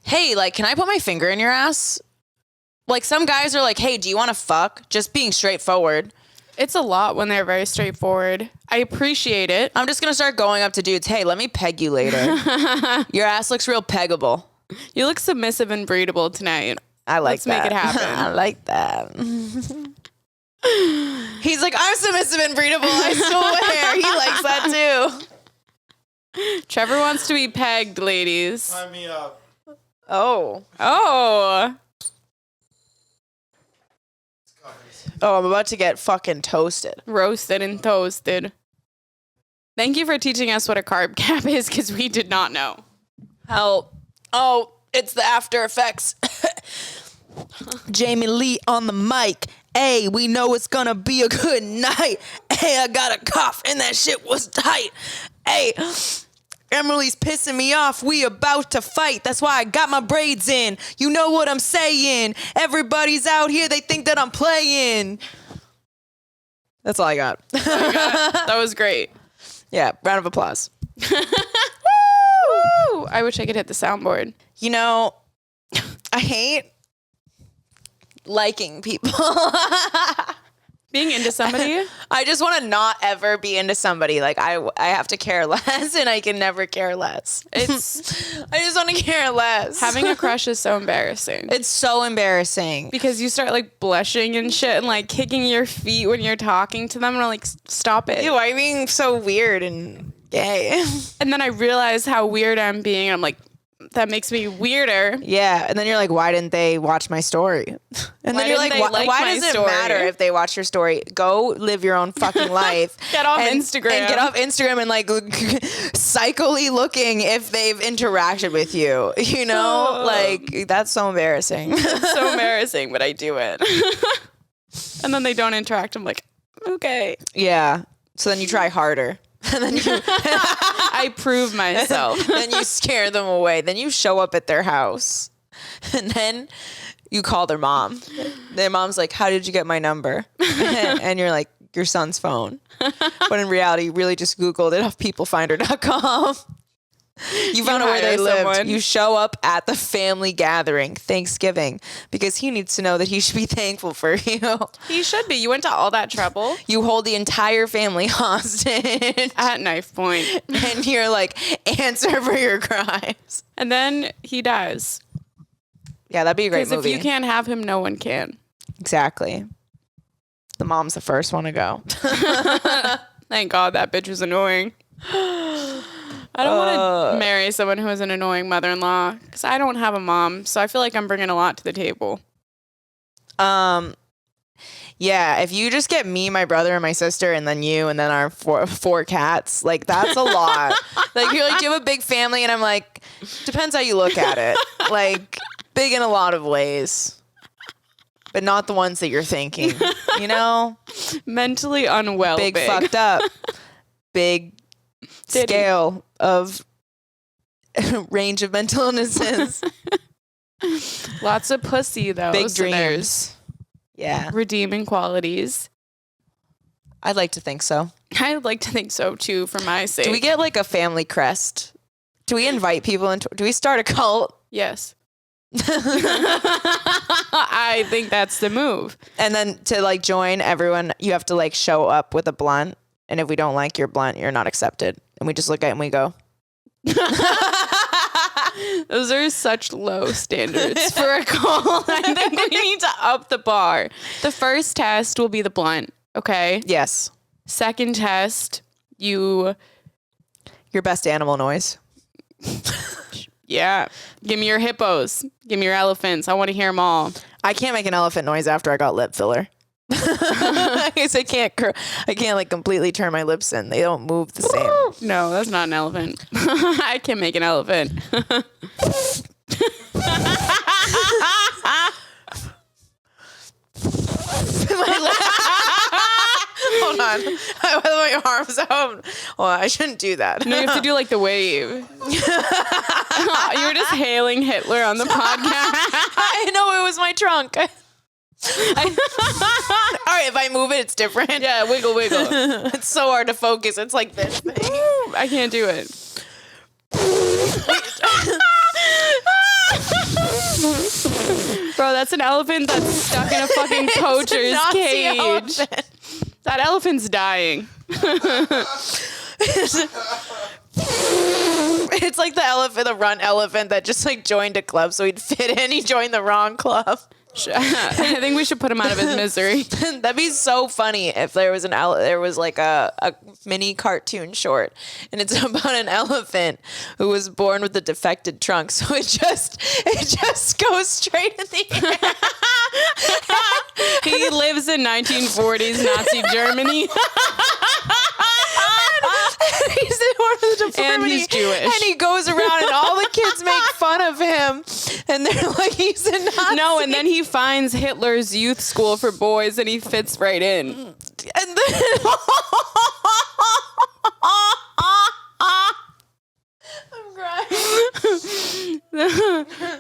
hey, like, can I put my finger in your ass? Like some guys are like, hey, do you want to fuck? Just being straightforward. It's a lot when they're very straightforward. I appreciate it. I'm just going to start going up to dudes. Hey, let me peg you later. Your ass looks real peggable. You look submissive and breedable tonight. I like Let's that. make it happen. I like that. He's like, I'm submissive and breedable. I swear. He likes that too. Trevor wants to be pegged, ladies. Sign me up. Oh. Oh. Oh, I'm about to get fucking toasted. Roasted and toasted. Thank you for teaching us what a carb cap is, because we did not know. Help. Oh, it's the After Effects. Jamie Lee on the mic. Hey, we know it's gonna be a good night. Hey, I got a cough and that shit was tight. Hey, Emily's pissing me off. We about to fight. That's why I got my braids in. You know what I'm saying. Everybody's out here. They think that I'm playing. That's all I got. That was great. Yeah, round of applause. Woo! I wish I could hit the soundboard. You know, I hate liking people. Being into somebody? I just want to not ever be into somebody. Like I have to care less, and I can never care less. It's I just want to care less. having a crush is so embarrassing. It's so embarrassing. Because you start like blushing and shit and like kicking your feet when you're talking to them, and I'm like, stop it. Ew, why are you being so weird and gay? And then I realize how weird I'm being, and I'm like, that makes me weirder. Yeah, and then you're like, why didn't they watch my story? And Why then you're like, didn't they like why my does it story? matter if they watch your story? Go live your own fucking life. Get off and, Instagram. And get off Instagram and like psychically looking if they've interacted with you. You know, like that's so embarrassing. It's so embarrassing, but I do it. And then they don't interact. I'm like, okay. Yeah. So then you try harder. And then I prove myself. then you scare them away. Then you show up at their house. And then you call their mom. Their mom's like, how did you get my number? And you're like, your son's phone. But in reality, you really just Googled it off peoplefinder.com. You found out where they hire lived. someone. You show up at the family gathering, Thanksgiving, because he needs to know that he should be thankful for you. He should be. You went to all that trouble. You hold the entire family hostage. At knife point. And you're like, answer for your crimes. And then he dies. Yeah, that'd be a great Because if movie. you can't have him, no one can. Exactly. The mom's the first one to go. Thank God that bitch was annoying. I don't want to marry someone who has an annoying mother-in-law because I don't have a mom, so I feel like I'm bringing a lot to the table. Yeah, if you just get me, my brother, and my sister, and then you, and then our four cats, like that's a lot. Like you're like, do you have a big family? And I'm like, depends how you look at it. Like big in a lot of ways, but not the ones that you're thinking. You know, Mentally unwell. big fucked up, big Diddy. scale of range of mental illnesses. Lots of pussy though. Big so there's dreams. Yeah, redeeming qualities. I'd like to think so. I'd like to think so too, for my sake. Do we get like a family crest? Do we invite people into? Do we start a cult? Yes. I think that's the move. And then to like join everyone, you have to like show up with a blunt. And if we don't like your blunt, you're not accepted. And we just look at it and we go. Those are such low standards for a call. I think we need to up the bar. The first test will be the blunt, okay? Yes. Second test, Your best animal noise. yeah. Give me your hippos. Give me your elephants. I want to hear them all. I can't make an elephant noise after I got lip filler. I guess I can't like completely turn my lips in. They don't move the same. No, that's not an elephant. I can make an elephant. Hold on. I have my arms out. Well, I shouldn't do that. No, you have to do like the wave. You were just hailing Hitler on the podcast. I know it was my trunk. All right, if I move it, it's different. Yeah, wiggle, wiggle. It's so hard to focus. It's like this thing. I can't do it. Bro, that's an elephant that's stuck in a fucking poacher's Nazi cage. elephant. That elephant's dying. It's like the runt elephant that just like joined a club so he'd fit in. He joined the wrong club. I think we should put him out of his misery. That'd be so funny if there was like a mini cartoon short, and it's about an elephant who was born with a defected trunk, so it just goes straight in the air. He lives in 1940s Nazi Germany. He's in one of the deformity, And he's Jewish. and he goes around, and all the kids make fun of him, and they're like, he's a Nazi. No, and then he finds Hitler's youth school for boys, and he fits right in. And then I'm crying.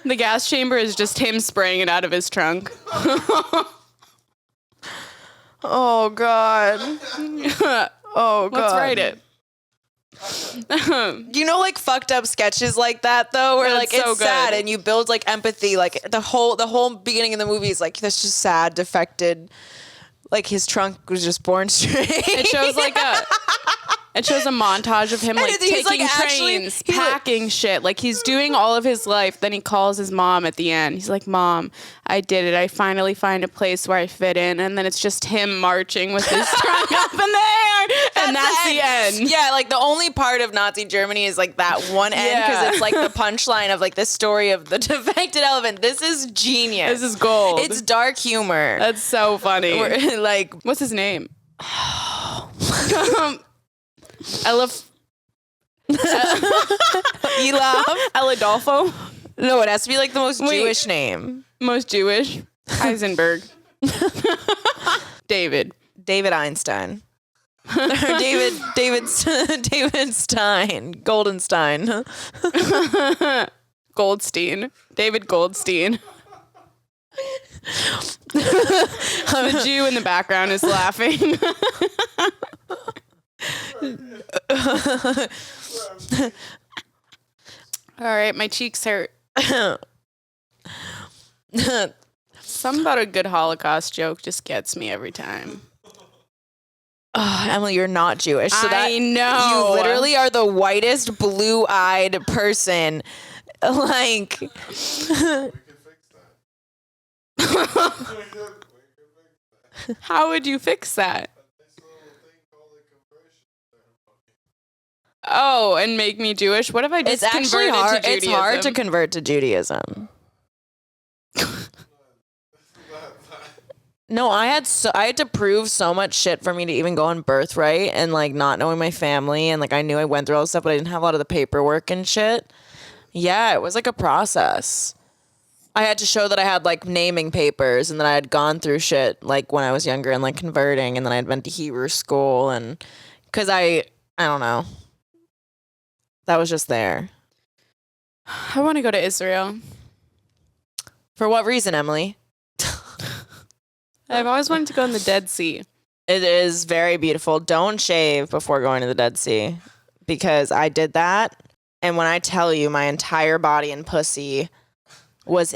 The gas chamber is just him spraying it out of his trunk. Oh God. Oh God. Let's write it. You know, like fucked up sketches like that though, where That's like so it's sad good. and you build like empathy. Like the whole beginning of the movie is like that's just sad, defected. Like his trunk was just born straight. It shows like It shows a montage of him like he's, taking like, actually- trains, he's, like- packing shit. Like he's doing all of his life. Then he calls his mom at the end. He's like, "Mom, I did it. I finally find a place where I fit in." And then it's just him marching with his trunk up in the air. And that's the end. Yeah, like the only part of Nazi Germany is like that one end because Yeah. it's like the punchline of like the story of the defected elephant. This is genius. This is gold. It's dark humor. That's so funny. We're, like, What's his name? Ella Adolfo? No, it has to be like the most Wait. Jewish name. Most Jewish? Heisenberg. David Einstein. Or David Stein. Goldenstein. Goldstein. David Goldstein. The Jew in the background is laughing. All right, my cheeks hurt. Something about a good Holocaust joke just gets me every time. Oh, Emily, you're not Jewish. So that I know. you literally are the whitest, blue-eyed person. Like, We can fix that. We can fix that. How would you fix that? This little thing called a conversion ceremony. Oh, and make me Jewish? What if I just it's actually converted hard. to It's Judaism? hard to convert to Judaism. No, I had to prove so much shit for me to even go on birthright and like not knowing my family and like I knew I went through all this stuff, but I didn't have a lot of the paperwork and shit. Yeah, it was like a process. I had to show that I had like naming papers and that I had gone through shit like when I was younger and like converting, and then I'd been to Hebrew school, and because I don't know, that was just there. I want to go to Israel. For what reason, Emily? I've always wanted to go in the Dead Sea. It is very beautiful. Don't shave before going to the Dead Sea, because I did that, and when I tell you, my entire body and pussy was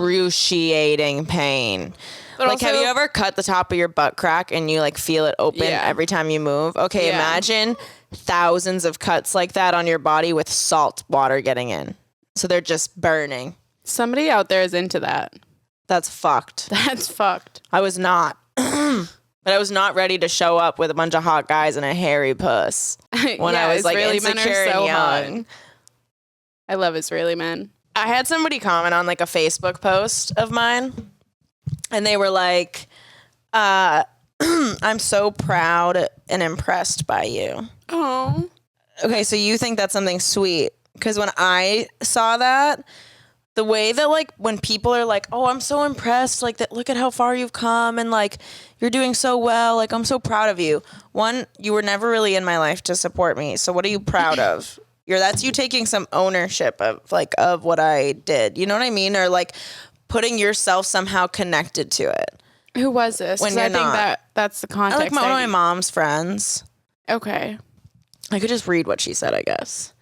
excruciating pain. But like, have also- you ever cut the top of your butt crack and you like feel it open Yeah. every time you move? Okay, Yeah. imagine thousands of cuts like that on your body with salt water getting in. So they're just burning. Somebody out there is into that. That's fucked. That's fucked. I was not. But I was not ready to show up with a bunch of hot guys and a hairy puss when I was like Israeli men are insecure and so young. hot. I love Israeli men. I had somebody comment on like a Facebook post of mine, and they were like, I'm so proud and impressed by you. Oh. Okay, so you think that's something sweet. Because when I saw that, the way that like when people are like, oh, I'm so impressed, like that, look at how far you've come and like you're doing so well, like I'm so proud of you. One, you were never really in my life to support me. So what are you proud of? That's you taking some ownership of what I did. You know what I mean? Or like putting yourself somehow connected to it. Who was this? When 'Cause you're I think not. that's the I context. like one of my mom's friends. Okay. I could just read what she said, I guess.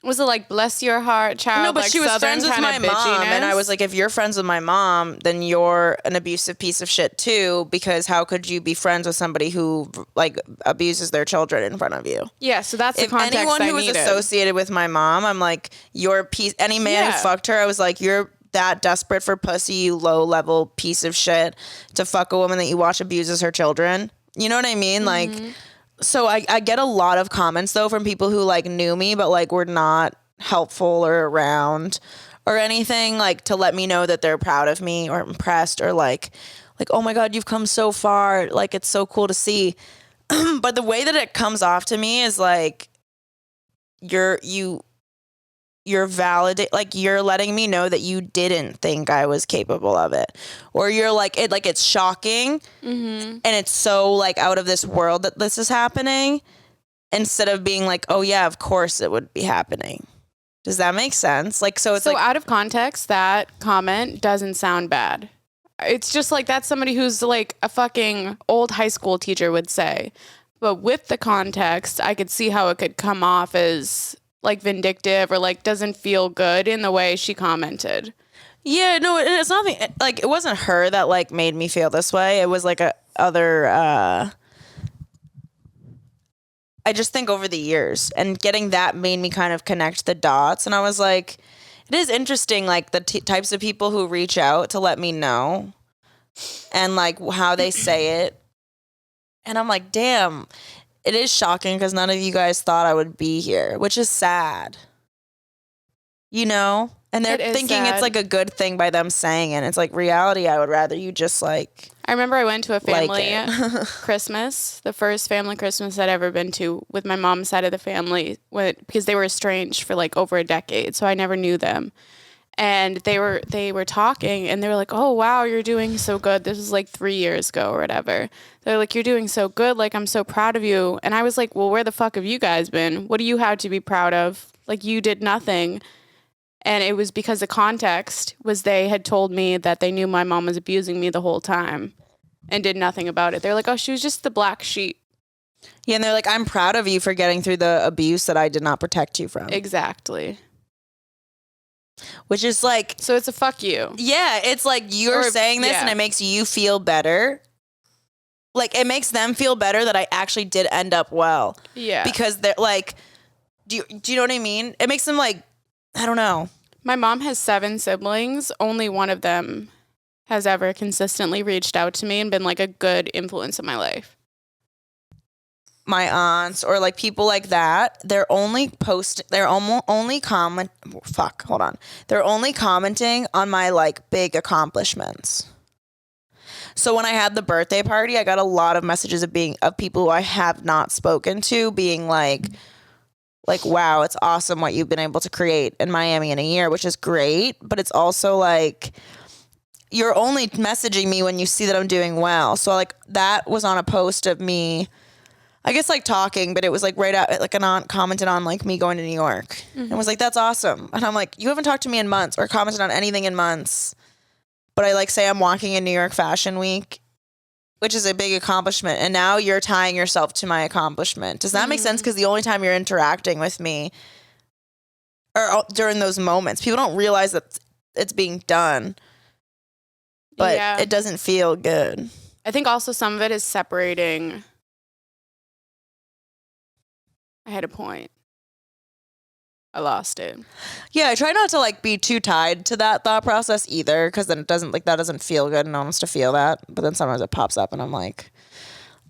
Was it like bless your heart, child? No, but like she was Southern friends with kinda my mom, and I bitchiness? was like, if you're friends with my mom, then you're an abusive piece of shit too, because how could you be friends with somebody who like abuses their children in front of you? yeah. So that's the If context anyone I who was needed. associated with my mom, I'm like, you're a piece. Any man Yeah. who fucked her, I was like, you're that desperate for pussy, you low level piece of shit, to fuck a woman that you watch abuses her children. You know what I mean? Like, so I get a lot of comments though from people who like knew me, but like were not helpful or around or anything, like to let me know that they're proud of me or impressed or like, oh my God, you've come so far. Like, it's so cool to see. But the way that it comes off to me is like, you're validate, like you're letting me know that you didn't think I was capable of it, or you're like it's shocking and it's so like out of this world that this is happening, instead of being like, oh yeah, of course it would be happening. Does that make sense? Like, so it's So like, out of context, that comment doesn't sound bad. It's just like that's somebody who's like a fucking old high school teacher would say. But with the context, I could see how it could come off as like vindictive or like doesn't feel good in the way she commented. yeah, no, it's nothing. Like, it wasn't her that like made me feel this way. It was like I I just think over the years, and getting that made me kind of connect the dots. And I was like, it is interesting, like the types of people who reach out to let me know and like how they say it. And I'm like, damn, it is shocking because none of you guys thought I would be here, which is sad. You know? And they're thinking it's like a good thing by them saying it. It's like reality. I would rather you just like. I remember I went to a family like Christmas, the first family Christmas I'd ever been to with my mom's side of the family, because they were estranged for like over a decade, so I never knew them. And they were talking, and they were like, "Oh wow, you're doing so good." This was like 3 years ago or whatever. They're like, "You're doing so good. Like, I'm so proud of you." And I was like, "Well, where the fuck have you guys been? What do you have to be proud of? Like, you did nothing." And it was because the context was they had told me that they knew my mom was abusing me the whole time and did nothing about it. They're like, "Oh, she was just the black sheep." Yeah, and they're like, "I'm proud of you for getting through the abuse that I did not protect you from." Exactly. Which is like, so it's a fuck you. Yeah, it's like you're saying this and it makes you feel better. Like it makes them feel better that I actually did end up well. Yeah. Because they're like, do you know what I mean? It makes them like, I don't know. My mom has 7 siblings. Only one of them has ever consistently reached out to me and been like a good influence in my life. My aunts or like people like that, they're only They're only commenting on my like big accomplishments. So when I had the birthday party, I got a lot of messages of people who I have not spoken to being like, wow, it's awesome what you've been able to create in Miami in a year, which is great. But it's also like, you're only messaging me when you see that I'm doing well. So like that was on a post of me, I guess like talking, but it was like right out, like an aunt commented on like me going to New York and was like, "That's awesome." And I'm like, "You haven't talked to me in months or commented on anything in months." But I like say I'm walking in New York Fashion Week, which is a big accomplishment. And now you're tying yourself to my accomplishment. Does that make sense? Because the only time you're interacting with me or during those moments, people don't realize that it's being done, but it doesn't feel good. I think also some of it is separating. I had a point. I lost it. Yeah, I try not to like be too tied to that thought process either, because then it doesn't like that doesn't feel good and no one wants to feel that. But then sometimes it pops up and I'm like,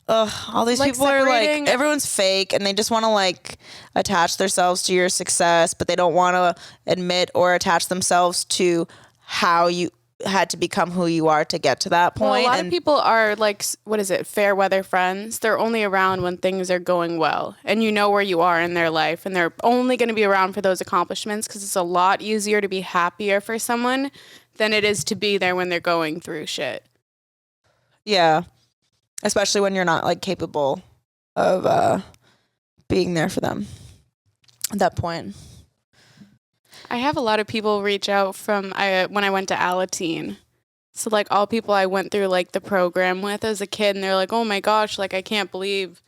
ugh, all these people are like, everyone's fake and they just want to like attach themselves to your success, but they don't want to admit or attach themselves to how you had to become who you are to get to that point. Well, a lot of people are like, what is it, fair weather friends. They're only around when things are going well and you know where you are in their life, and they're only going to be around for those accomplishments because it's a lot easier to be happier for someone than it is to be there when they're going through shit. Yeah. Especially when you're not like capable of being there for them at that point. I have a lot of people reach out from when I went to Alateen. So like all people I went through like the program with as a kid, and they're like, "Oh my gosh, like I can't believe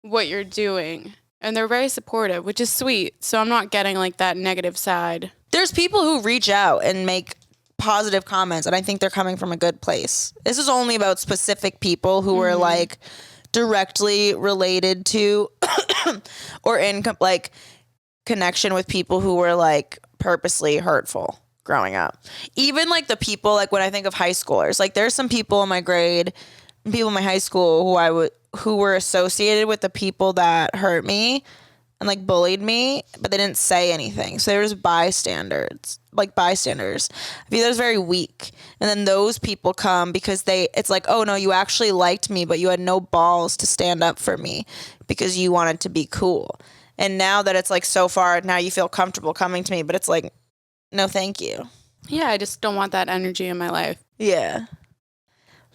what you're doing." And they're very supportive, which is sweet. So I'm not getting like that negative side. There's people who reach out and make positive comments, and I think they're coming from a good place. This is only about specific people who are like directly related to or in like connection with people who were like purposely hurtful growing up. Even like the people, like when I think of high schoolers, like there's some people in my grade, people in my high school who were associated with the people that hurt me and like bullied me, but they didn't say anything. So there's bystanders. I feel that's very weak. And then those people come because it's like, "Oh no, you actually liked me, but you had no balls to stand up for me because you wanted to be cool." And now that it's like so far, now you feel comfortable coming to me, but it's like, no, thank you. Yeah, I just don't want that energy in my life. Yeah.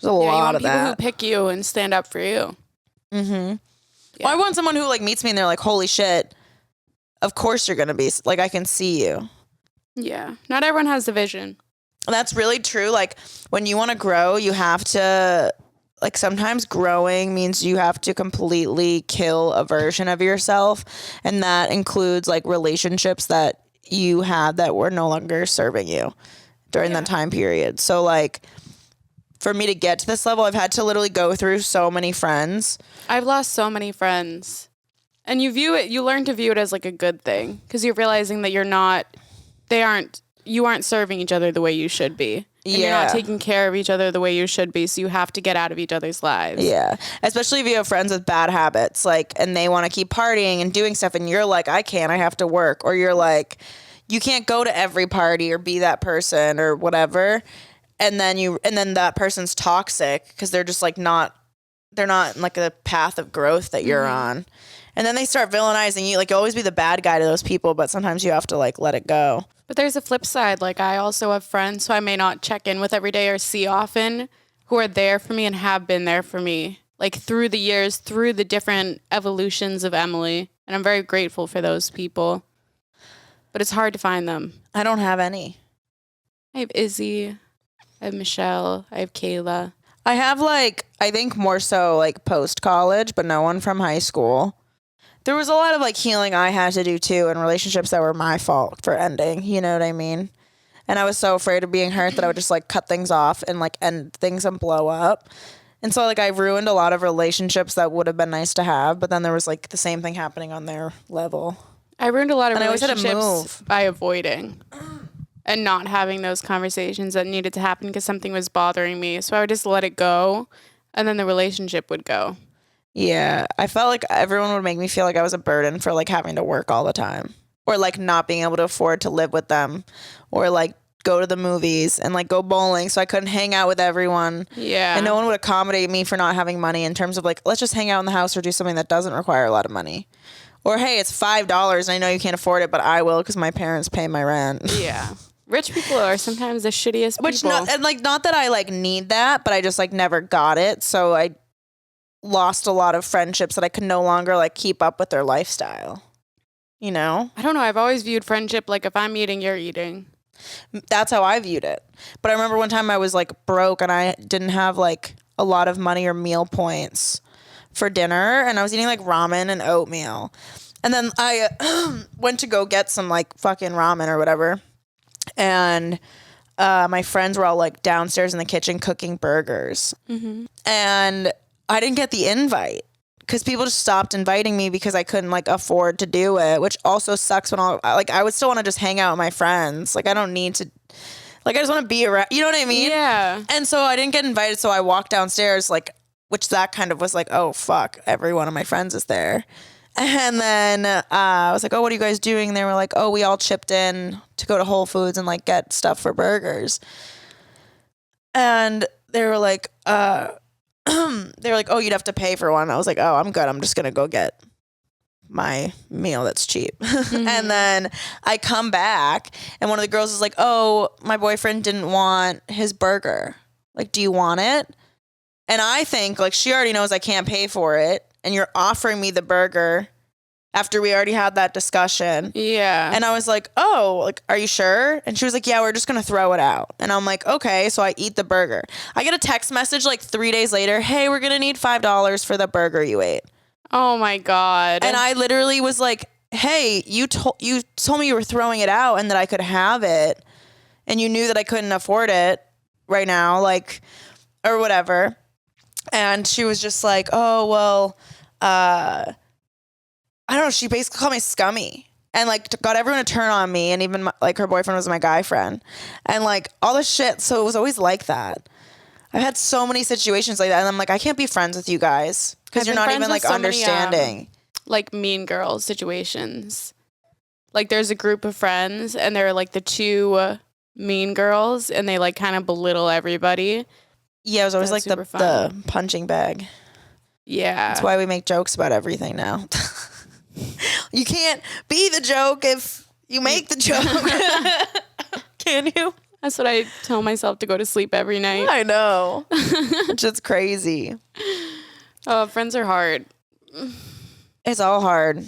There's a lot of that. People who pick you and stand up for you. Mm-hmm. Yeah. Well, I want someone who like meets me and they're like, "Holy shit, of course you're going to be, like, I can see you." Yeah. Not everyone has the vision. That's really true. Like when you want to grow, you have to, like sometimes growing means you have to completely kill a version of yourself. And that includes like relationships that you had that were no longer serving you during that time period. So like for me to get to this level, I've had to literally go through so many friends. I've lost so many friends. And you learn to view it as like a good thing because you're realizing that you aren't serving each other the way you should be. And you're not taking care of each other the way you should be. So you have to get out of each other's lives. Yeah. Especially if you have friends with bad habits, like, and they want to keep partying and doing stuff. And you're like, I can't, I have to work. Or you're like, you can't go to every party or be that person or whatever. And then that person's toxic because they're just like they're not in like a path of growth that you're on. And then they start villainizing you. Like, you always be the bad guy to those people, but sometimes you have to like let it go. But there's a flip side. Like, I also have friends who I may not check in with every day or see often who are there for me and have been there for me, like, through the years, through the different evolutions of Emily. And I'm very grateful for those people. But it's hard to find them. I don't have any. I have Izzy. I have Michelle. I have Kayla. I have, like, I think more so, like, post-college, but no one from high school. There was a lot of, like, healing I had to do, too, in relationships that were my fault for ending. You know what I mean? And I was so afraid of being hurt that I would just, like, cut things off and, like, end things and blow up. And so, like, I ruined a lot of relationships that would have been nice to have, but then there was, like, the same thing happening on their level. I ruined a lot of And I always had to relationships move. by avoiding and not having those conversations that needed to happen because something was bothering me. So I would just let it go, and then the relationship would go. Yeah, I felt like everyone would make me feel like I was a burden for like having to work all the time or like not being able to afford to live with them or like go to the movies and like go bowling. So I couldn't hang out with everyone. Yeah. And no one would accommodate me for not having money in terms of like, let's just hang out in the house or do something that doesn't require a lot of money. Or, hey, it's $5 and I know you can't afford it, but I will because my parents pay my rent. Yeah. Rich people are sometimes the shittiest Which people. not that I like need that, but I just like never got it. So I lost a lot of friendships that I could no longer like keep up with their lifestyle. You know? I don't know. I've always viewed friendship like if I'm eating, you're eating. That's how I viewed it. But I remember one time I was like broke and I didn't have like a lot of money or meal points for dinner. And I was eating like ramen and oatmeal. And then I went to go get some like fucking ramen or whatever. And my friends were all like downstairs in the kitchen cooking burgers. Mm-hmm. And I didn't get the invite because people just stopped inviting me because I couldn't like afford to do it, which also sucks when I would still want to just hang out with my friends. Like I don't need to, like I just want to be around, you know what I mean? Yeah. And so I didn't get invited. So I walked downstairs like, which that kind of was like, oh fuck, every one of my friends is there. And then I was like, oh, what are you guys doing? And they were like, oh, we all chipped in to go to Whole Foods and like get stuff for burgers. And they were like, oh, you'd have to pay for one. I was like, oh, I'm good. I'm just going to go get my meal that's cheap. Mm-hmm. And then I come back and one of the girls is like, oh, my boyfriend didn't want his burger. Like, do you want it? And I think like she already knows I can't pay for it. And you're offering me the burger after we already had that discussion. Yeah. And I was like, oh, like, are you sure? And she was like, yeah, we're just going to throw it out. And I'm like, okay. So I eat the burger. I get a text message like 3 days later. Hey, we're going to need $5 for the burger you ate. Oh my God. And I literally was like, hey, you told me you were throwing it out and that I could have it. And you knew that I couldn't afford it right now, like, or whatever. And she was just like, oh, well, I don't know. She basically called me scummy and like got everyone to turn on me. And even like her boyfriend was my guy friend and like all this shit. So it was always like that. I've had so many situations like that. And I'm like, I can't be friends with you guys because you're not even like understanding. Like mean girl situations. Like there's a group of friends and they're like the two mean girls and they like kind of belittle everybody. Yeah, it was always like the punching bag. Yeah. That's why we make jokes about everything now. You can't be the joke if you make the joke. Can you? That's what I tell myself to go to sleep every night. I know. It's just crazy. Oh, friends are hard. It's all hard.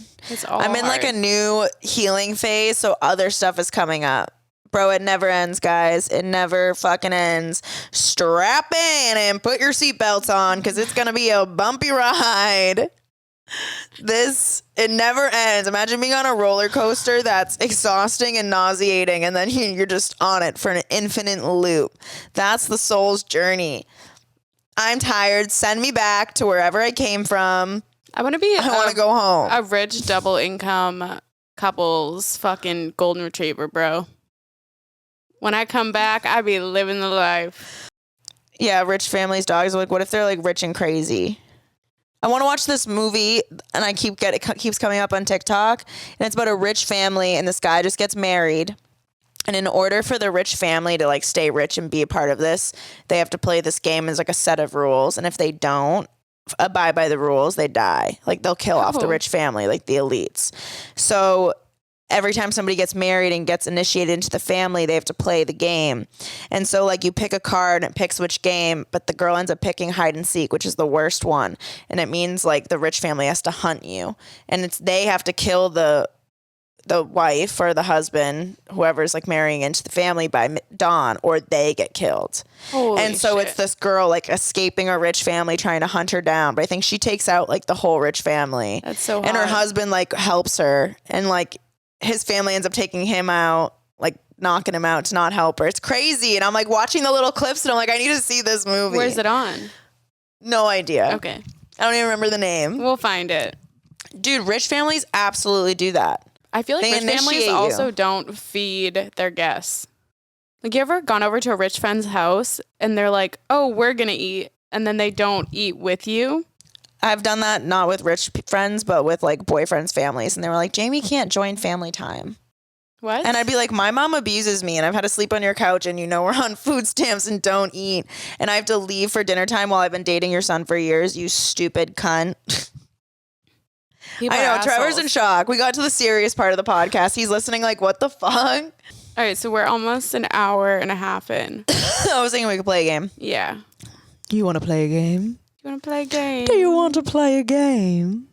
I'm in like a hard. new healing phase, so other stuff is coming up. Bro, it never ends, guys. It never fucking ends. Strap in and put your seatbelts on because it's going to be a bumpy ride. It never ends. Imagine being on a roller coaster that's exhausting and nauseating and then you're just on it for an infinite loop. That's the soul's journey. I'm tired. Send me back to wherever I came from. I want to be I want to go home. a rich double income couple's fucking golden retriever, bro. When I come back, I be living the life. Yeah, rich families' dogs. Like, what if they're like rich and crazy? I want to watch this movie, and it keeps coming up on TikTok, and it's about a rich family, and this guy just gets married. And in order for the rich family to like stay rich and be a part of this, they have to play this game as like a set of rules. And if they don't abide by the rules, they die. Like they'll kill off the rich family, like the elites. So every time somebody gets married and gets initiated into the family, they have to play the game. And so like you pick a card and it picks which game, but the girl ends up picking hide and seek, which is the worst one. And it means like the rich family has to hunt you. And they have to kill the wife or the husband, whoever's like marrying into the family by dawn, or they get killed. Holy and so shit. it's this girl like escaping a rich family trying to hunt her down. But I think she takes out like the whole rich family. That's so hot. And her husband like helps her, and like his family ends up taking him out, like knocking him out to not help her. It's crazy. And I'm like watching the little clips and I'm like, I need to see this movie. Where's it on? No idea. Okay. I don't even remember the name. We'll find it. Dude, rich families absolutely do that. I feel like They rich families initiate you. also don't feed their guests. Like, you ever gone over to a rich friend's house and they're like, oh, we're going to eat, and then they don't eat with you? I've done that not with rich friends, but with like boyfriends' families. And they were like, Jamie can't join family time. What? And I'd be like, my mom abuses me and I've had to sleep on your couch and you know we're on food stamps and don't eat. And I have to leave for dinner time while I've been dating your son for years, you stupid cunt. People I know, are Trevor's assholes. in shock. We got to the serious part of the podcast. He's listening like, what the fuck? All right, so we're almost an hour and a half in. I was thinking we could play a game. Yeah. You want to play a game? You want to play a game? Do you want to play a game?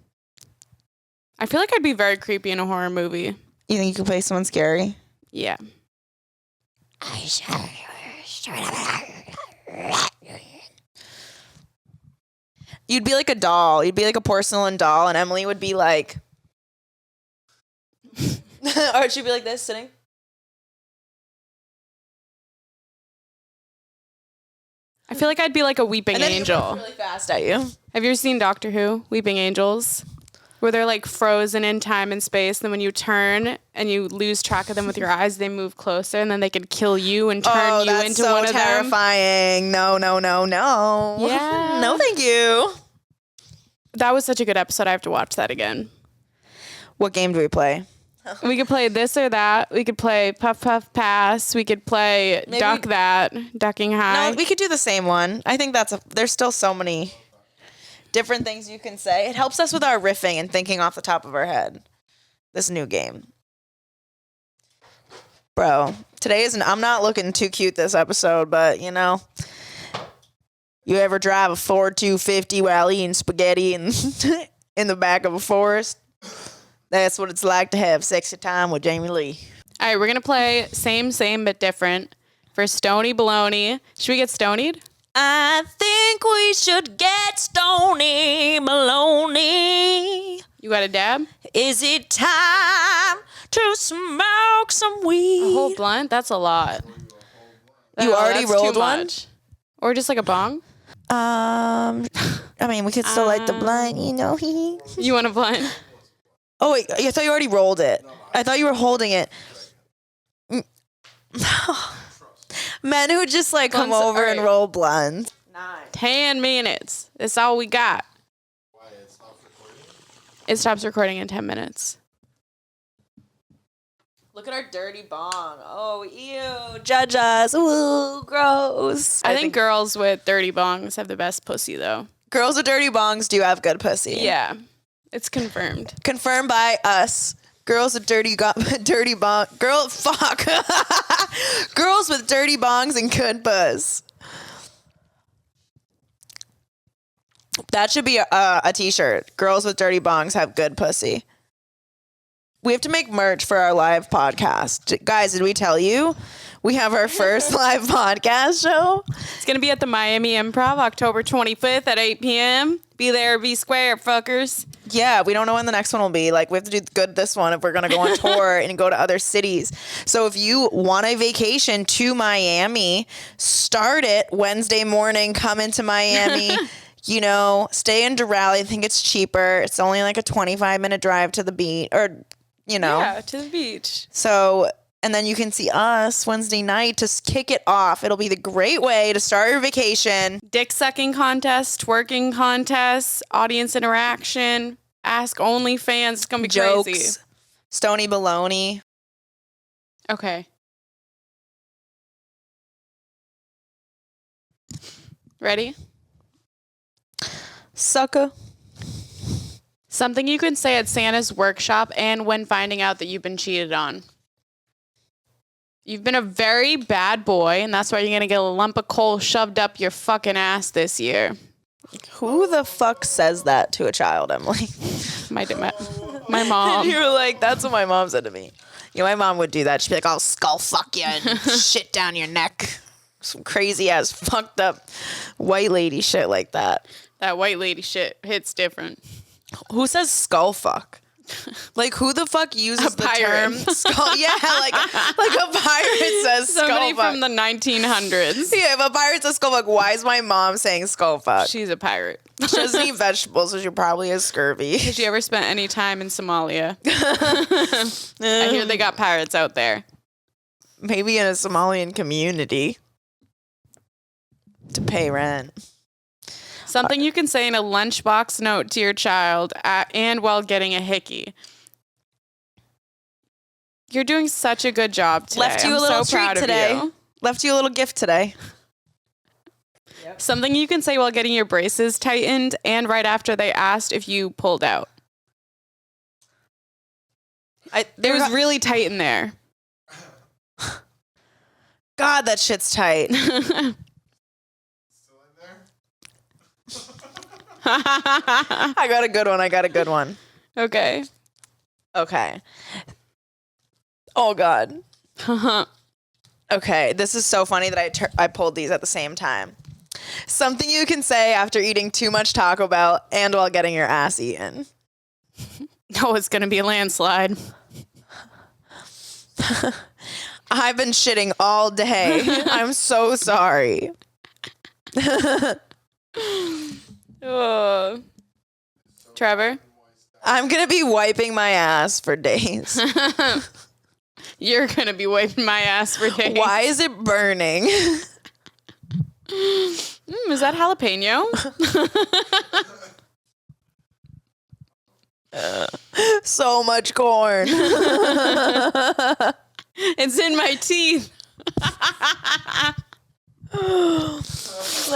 I feel like I'd be very creepy in a horror movie. You think you could play someone scary? Yeah. You'd be like a doll. You'd be like a porcelain doll, and Emily would be like, or she'd be like this, sitting. I feel like I'd be like a weeping And then angel. he runs really fast at you. Have you ever seen Doctor Who, Weeping Angels? Where they're like frozen in time and space, and then when you turn and you lose track of them with your eyes, they move closer, and then they could kill you and turn you into so one of them. terrifying. No. Yeah. No, thank you. That was such a good episode. I have to watch that again. What game do we play? We could play this or that. We could play puff puff pass. We could play Maybe ducking high. No, we could do the same one. I think there's still so many different things you can say. It helps us with our riffing and thinking off the top of our head. This new game. Bro, I'm not looking too cute this episode, but you know, you ever drive a Ford 250 while eating spaghetti in the back of a forest? That's what it's like to have sexy time with Jamie Lee. All right, we're going to play same, but different for Stony Baloney. Should we get stonied? I think we should get Stony Maloney. You got a dab? Is it time to smoke some weed? A whole blunt? That's a lot. You already that's rolled too one? much. Or just like a bong? I mean, we could still light the blunt, you know. You want a blunt? Oh, wait, I thought you already rolled it. I thought you were holding it. Men who just like come Blunts, over and alright. roll blunts. 10 minutes. That's all we got. Why it stops recording? It stops recording in 10 minutes. Look at our dirty bong. Oh, ew. Judge us. Ooh, gross. I think girls with dirty bongs have the best pussy, though. girls with dirty bongs do have good pussy. Yeah. It's confirmed. Confirmed by us. Girls with dirty bong. Fuck. Girls with dirty bongs and good puss. That should be a t-shirt. Girls with dirty bongs have good pussy. We have to make merch for our live podcast. Guys, did we tell you? We have our first live podcast show. It's going to be at the Miami Improv, October 25th at 8 p.m. Be there, be square, fuckers. Yeah, we don't know when the next one will be. Like, we have to do good this one if we're going to go on tour and go to other cities. So if you want a vacation to Miami, start it Wednesday morning, come into Miami. you know, stay in Doral. I think it's cheaper. It's only like a 25-minute drive to the beach, or, you know. Yeah, to the beach. So, and then you can see us Wednesday night to kick it off. It'll be the great way to start your vacation. Dick sucking contest, twerking contest, audience interaction, ask only fans. It's going to be Jokes, crazy. Stony baloney. Okay. Ready? Sucker. Something you can say at Santa's workshop and when finding out that you've been cheated on. You've been a very bad boy, and that's why you're going to get a lump of coal shoved up your fucking ass this year. Who the fuck says that to a child, Emily? My mom. You were like, that's what my mom said to me. Yeah, my mom would do that. She'd be like, I'll skull fuck you and shit down your neck. Some crazy ass fucked up white lady shit like that. That white lady shit hits different. Who says skull fuck? Like, who the fuck uses the term skull? Yeah, like a pirate says Somebody skull fuck. from the 1900s. Yeah, if a pirate says skull fuck, why is my mom saying skull fuck? She's a pirate. She doesn't eat vegetables, so she probably has scurvy. Did you ever spend any time in Somalia? I hear they got pirates out there. Maybe in a Somalian community to pay rent. Something you can say in a lunchbox note to your child and while getting a hickey. You're doing such a good job today. Left you I'm a little so treat proud today. of you. Left you a little gift today. Something you can say while getting your braces tightened and right after they asked if you pulled out. It was really tight in there. God, that shit's tight. I got a good one. Okay. Oh, God. Okay, this is so funny that I pulled these at the same time. Something you can say after eating too much Taco Bell and while getting your ass eaten. No, it's going to be a landslide. I've been shitting all day. I'm so sorry. Trevor? I'm going to be wiping my ass for days. You're going to be wiping my ass for days. Why is it burning? Is that jalapeno? So much corn. It's in my teeth.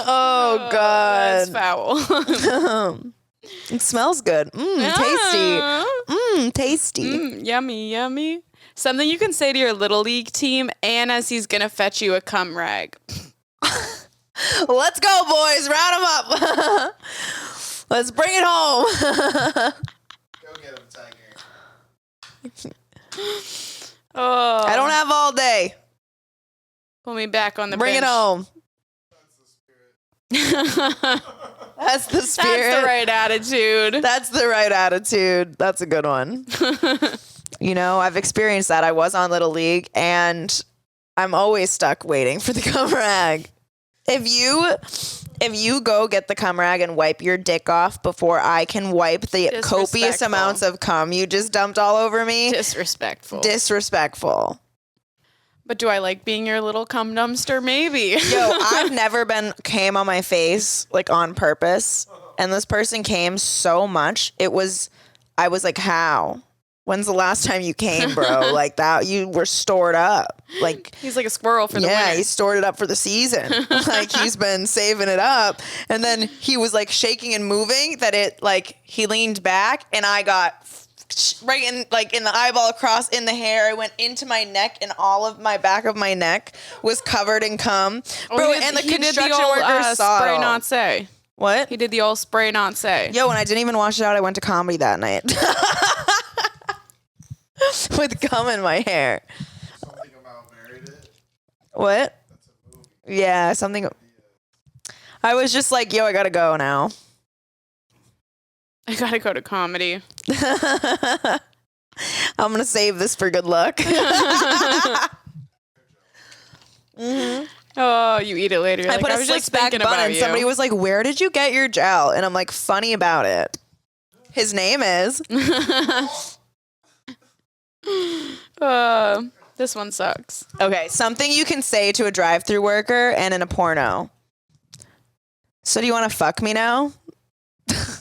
Oh, God. That's foul. It smells good. Tasty. Tasty. Yummy, yummy. Something you can say to your Little League team and as he's going to fetch you a cum rag. Let's go, boys. Round them up. Let's bring it home. Go get him, Tiger. Oh, I don't have all day. Pull me back on the Bring bench. it home. That's the spirit. That's the spirit. That's the right attitude. That's the right attitude. That's a good one. You know, I've experienced that. I was on Little League, and I'm always stuck waiting for the cum rag. If you go get the cum rag and wipe your dick off before I can wipe the copious amounts of cum you just dumped all over me, disrespectful. But do I like being your little cum dumpster? Maybe. Yo, I've never came on my face like on purpose, and this person came so much. I was like, how? When's the last time you came, bro? Like that, you were stored up. Like he's like a squirrel for the winter. Yeah, he stored it up for the season. Like he's been saving it up. And then he was like shaking and moving that it like he leaned back and I got right in the eyeball across in the hair. I went into my neck and all of my back of my neck was covered in cum. Bro, and the construction workers saw spray it. not say. What? He did the old spray not say. Yo, and I didn't even wash it out. I went to comedy that night. With cum in my hair. Something about married it. What? That's a movie. Yeah, something. I was just like, yo, I gotta go now. I gotta go to comedy. I'm gonna save this for good luck. Oh, you eat it later. You're I like, put I a was slick just back thinking bun about and you. somebody was like, where did you get your gel? And I'm like, funny about it. His name is. This one sucks. Okay, something you can say to a drive-through worker and in a porno. So do you want to fuck me now?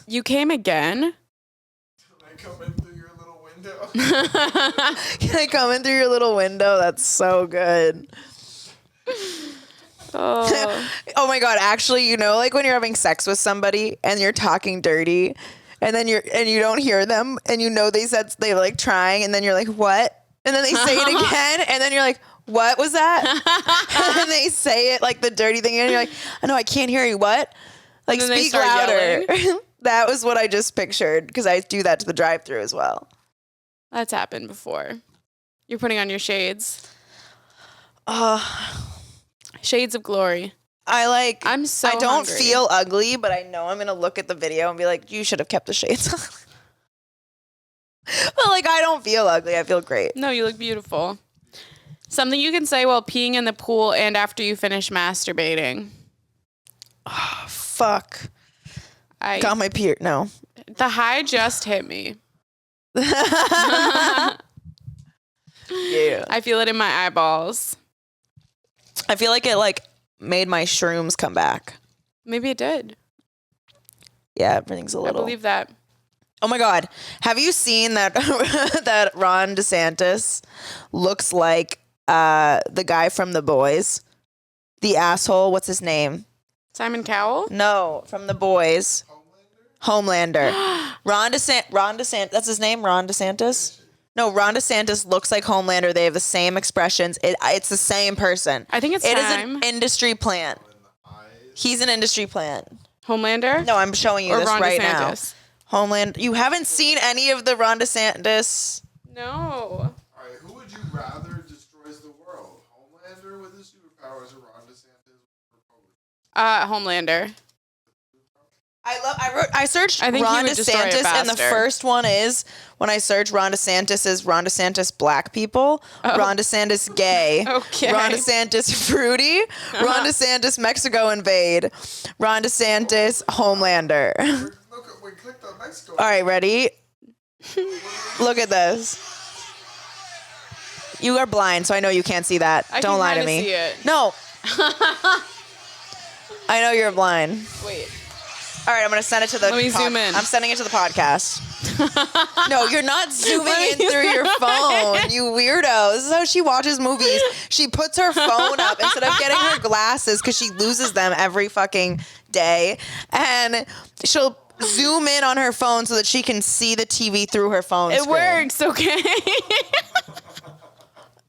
You came again? Can I come in through your little window? Can I come in through your little window? That's so good. Oh. Oh my God, actually, you know, like when you're having sex with somebody and you're talking dirty and then you don't hear them and you know they're like trying and then you're like, what? And then they say it again and then you're like, what was that? And they say it like the dirty thing and you're like, oh, no, I can't hear you. What? Like, And then they speak start louder. yelling. That was what I just pictured because I do that to the drive-thru as well. That's happened before. You're putting on your shades. Shades of glory. I'm so I don't hungry. feel ugly, but I know I'm going to look at the video and be like, you should have kept the shades on. But like, I don't feel ugly. I feel great. No, you look beautiful. Something you can say while peeing in the pool and after you finish masturbating. Fuck. Got my period. No. The high just hit me. Yeah. I feel it in my eyeballs. I feel like it like made my shrooms come back. Maybe it did. Yeah, everything's a I little. believe that. Oh my God. Have you seen that that Ron DeSantis looks like the guy from The Boys? The asshole, what's his name? Simon Cowell? No, from The Boys. Homelander. Ron DeSantis, that's his name? Ron DeSantis? No, Ron DeSantis looks like Homelander. They have the same expressions. It's the same person. I think it's It is time. an industry plant. He's an industry plant. Homelander? No, I'm showing you or this Ron right DeSantis? now. Homeland. You haven't seen any of the Ron DeSantis? No. Alright, who would you rather destroys the world? Homelander with his superpowers or Ron DeSantis with Republican? Homelander. I searched I think he Ron would destroy it DeSantis, and the faster. first one is when I search Ron DeSantis is Ron DeSantis black people, Ron DeSantis gay, Okay. Ron DeSantis fruity, Ron DeSantis Mexico invade, Ron DeSantis Homelander. Look, we clicked on Mexico. All right, ready? Look at this. You are blind, so I know you can't see that. I Don't can lie to kinda me. see it. No. I know you're blind. Wait. All right, I'm going to send it to the Let me zoom in. I'm sending it to the podcast. No, you're not zooming in through your phone, you weirdo. This is how she watches movies. She puts her phone up instead of getting her glasses because she loses them every fucking day. And she'll zoom in on her phone so that she can see the TV through her phone It screen. works, okay?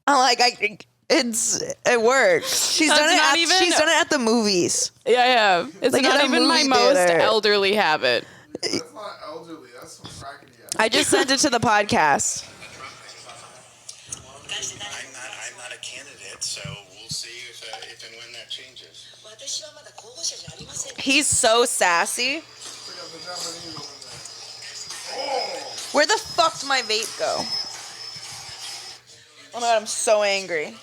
I'm like, it works. She's That's done it. not She's done it at the movies. Yeah. It's Like at not a even my movie most theater. elderly habit. That's not elderly, that's some crackety ass. I just sent it to the podcast. I'm not a candidate, so we'll see if and when that changes. He's so sassy. Where the fuck did my vape go? Oh my God, I'm so angry.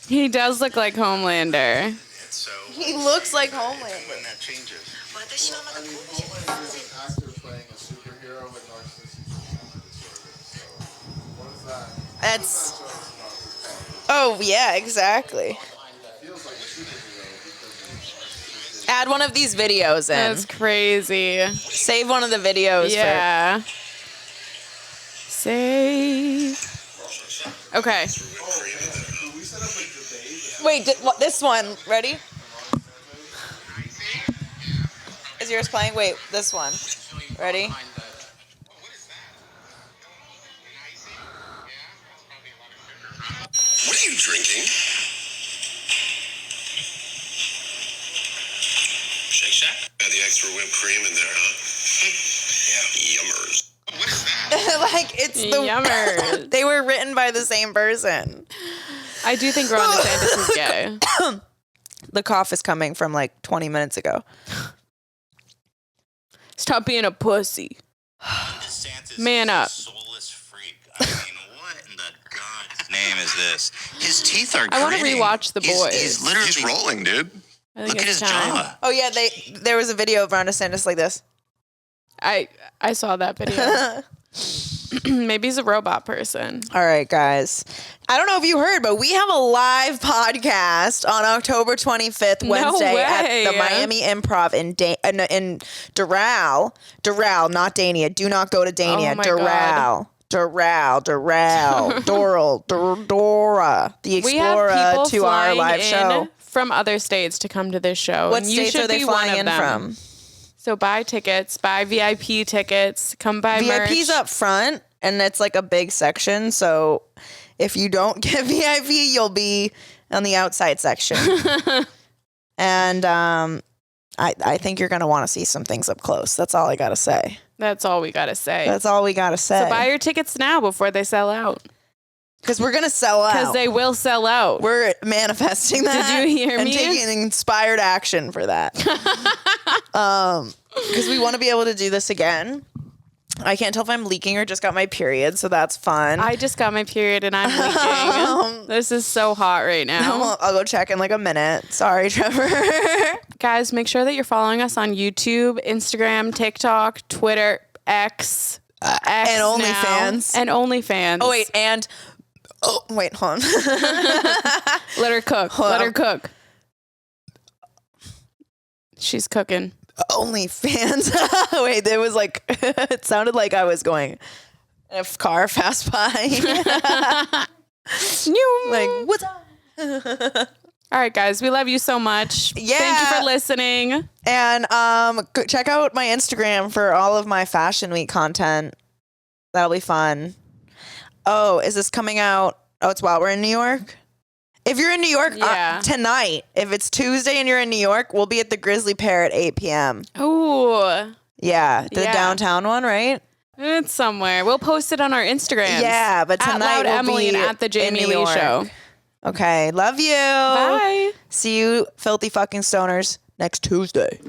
He does look like Homelander. So He looks like when Homelander. that changes. I mean, Homelander is an actor playing a superhero with narcissistic disorder. So, what is that? That's. That shows about Oh yeah, exactly. feels like a superhero because Add one of these videos in. That's crazy. Save one of the videos. Yeah. Save. Okay. we set up a debate. Wait, this one. Ready? Is yours playing? Wait, this one. Ready? What are you drinking? Shake Shack? Got the extra whipped cream in there, huh? Yeah. Yummers. What is that? Like it's the. Yummers. They were written by the same person. I do think Ron DeSantis is gay. The cough is coming from like 20 minutes ago. Stop being a pussy. DeSantis Man is up. a soulless freak. I mean, what in the God's name is this. His teeth are I want to gritty. rewatch The Boys. He's literally He's rolling, dude. I think look at it's his time. jaw. Oh yeah, there was a video of Ron DeSantis like this. I saw that video. Maybe he's a robot person. All right, guys. I don't know if you heard, but we have a live podcast on October 25th, Wednesday, way. at the Miami Improv in Doral. Doral, not Dania. Do not go to Dania. Oh my God. Dora, the We have Explorer people to our flying live in show. from other states to come to this show. What and you states should are they be one flying of in them. from? So buy tickets, buy VIP tickets, come buy VIP's merch. up front, and it's like a big section. So if you don't get VIP, you'll be on the outside section. And I think you're going to want to see some things up close. That's all I got to say. That's all we gotta say. That's all we got to say. So buy your tickets now before they sell out. Because we're going to sell out. Because they will sell out. We're manifesting that. Did you hear and me? taking inspired action for that. Because we want to be able to do this again. I can't tell if I'm leaking or just got my period, so that's fun. I just got my period and I'm leaking. This is so hot right now. I'll go check in like a minute. Sorry, Trevor. Guys, make sure that you're following us on YouTube, Instagram, TikTok, Twitter, X and OnlyFans. Now, and OnlyFans. Oh, wait, hold on. Let her cook. Let her cook. She's cooking. OnlyFans. Wait, there was like, it sounded like I was going in a car fast by. Like, what's up? All right, guys, we love you so much. Yeah. Thank you for listening. And go check out my Instagram for all of my Fashion Week content. That'll be fun. Oh, is this coming out? Oh, it's while we're in New York? If you're in New York tonight, if it's Tuesday and you're in New York, we'll be at the Grizzly Pear at 8 p.m. Ooh. Yeah, the downtown one, right? It's somewhere. We'll post it on our Instagram. Yeah, but tonight at Loud we'll Emily be and at the Jamie in New Lee York. Show. Okay, love you. Bye. See you filthy fucking stoners next Tuesday.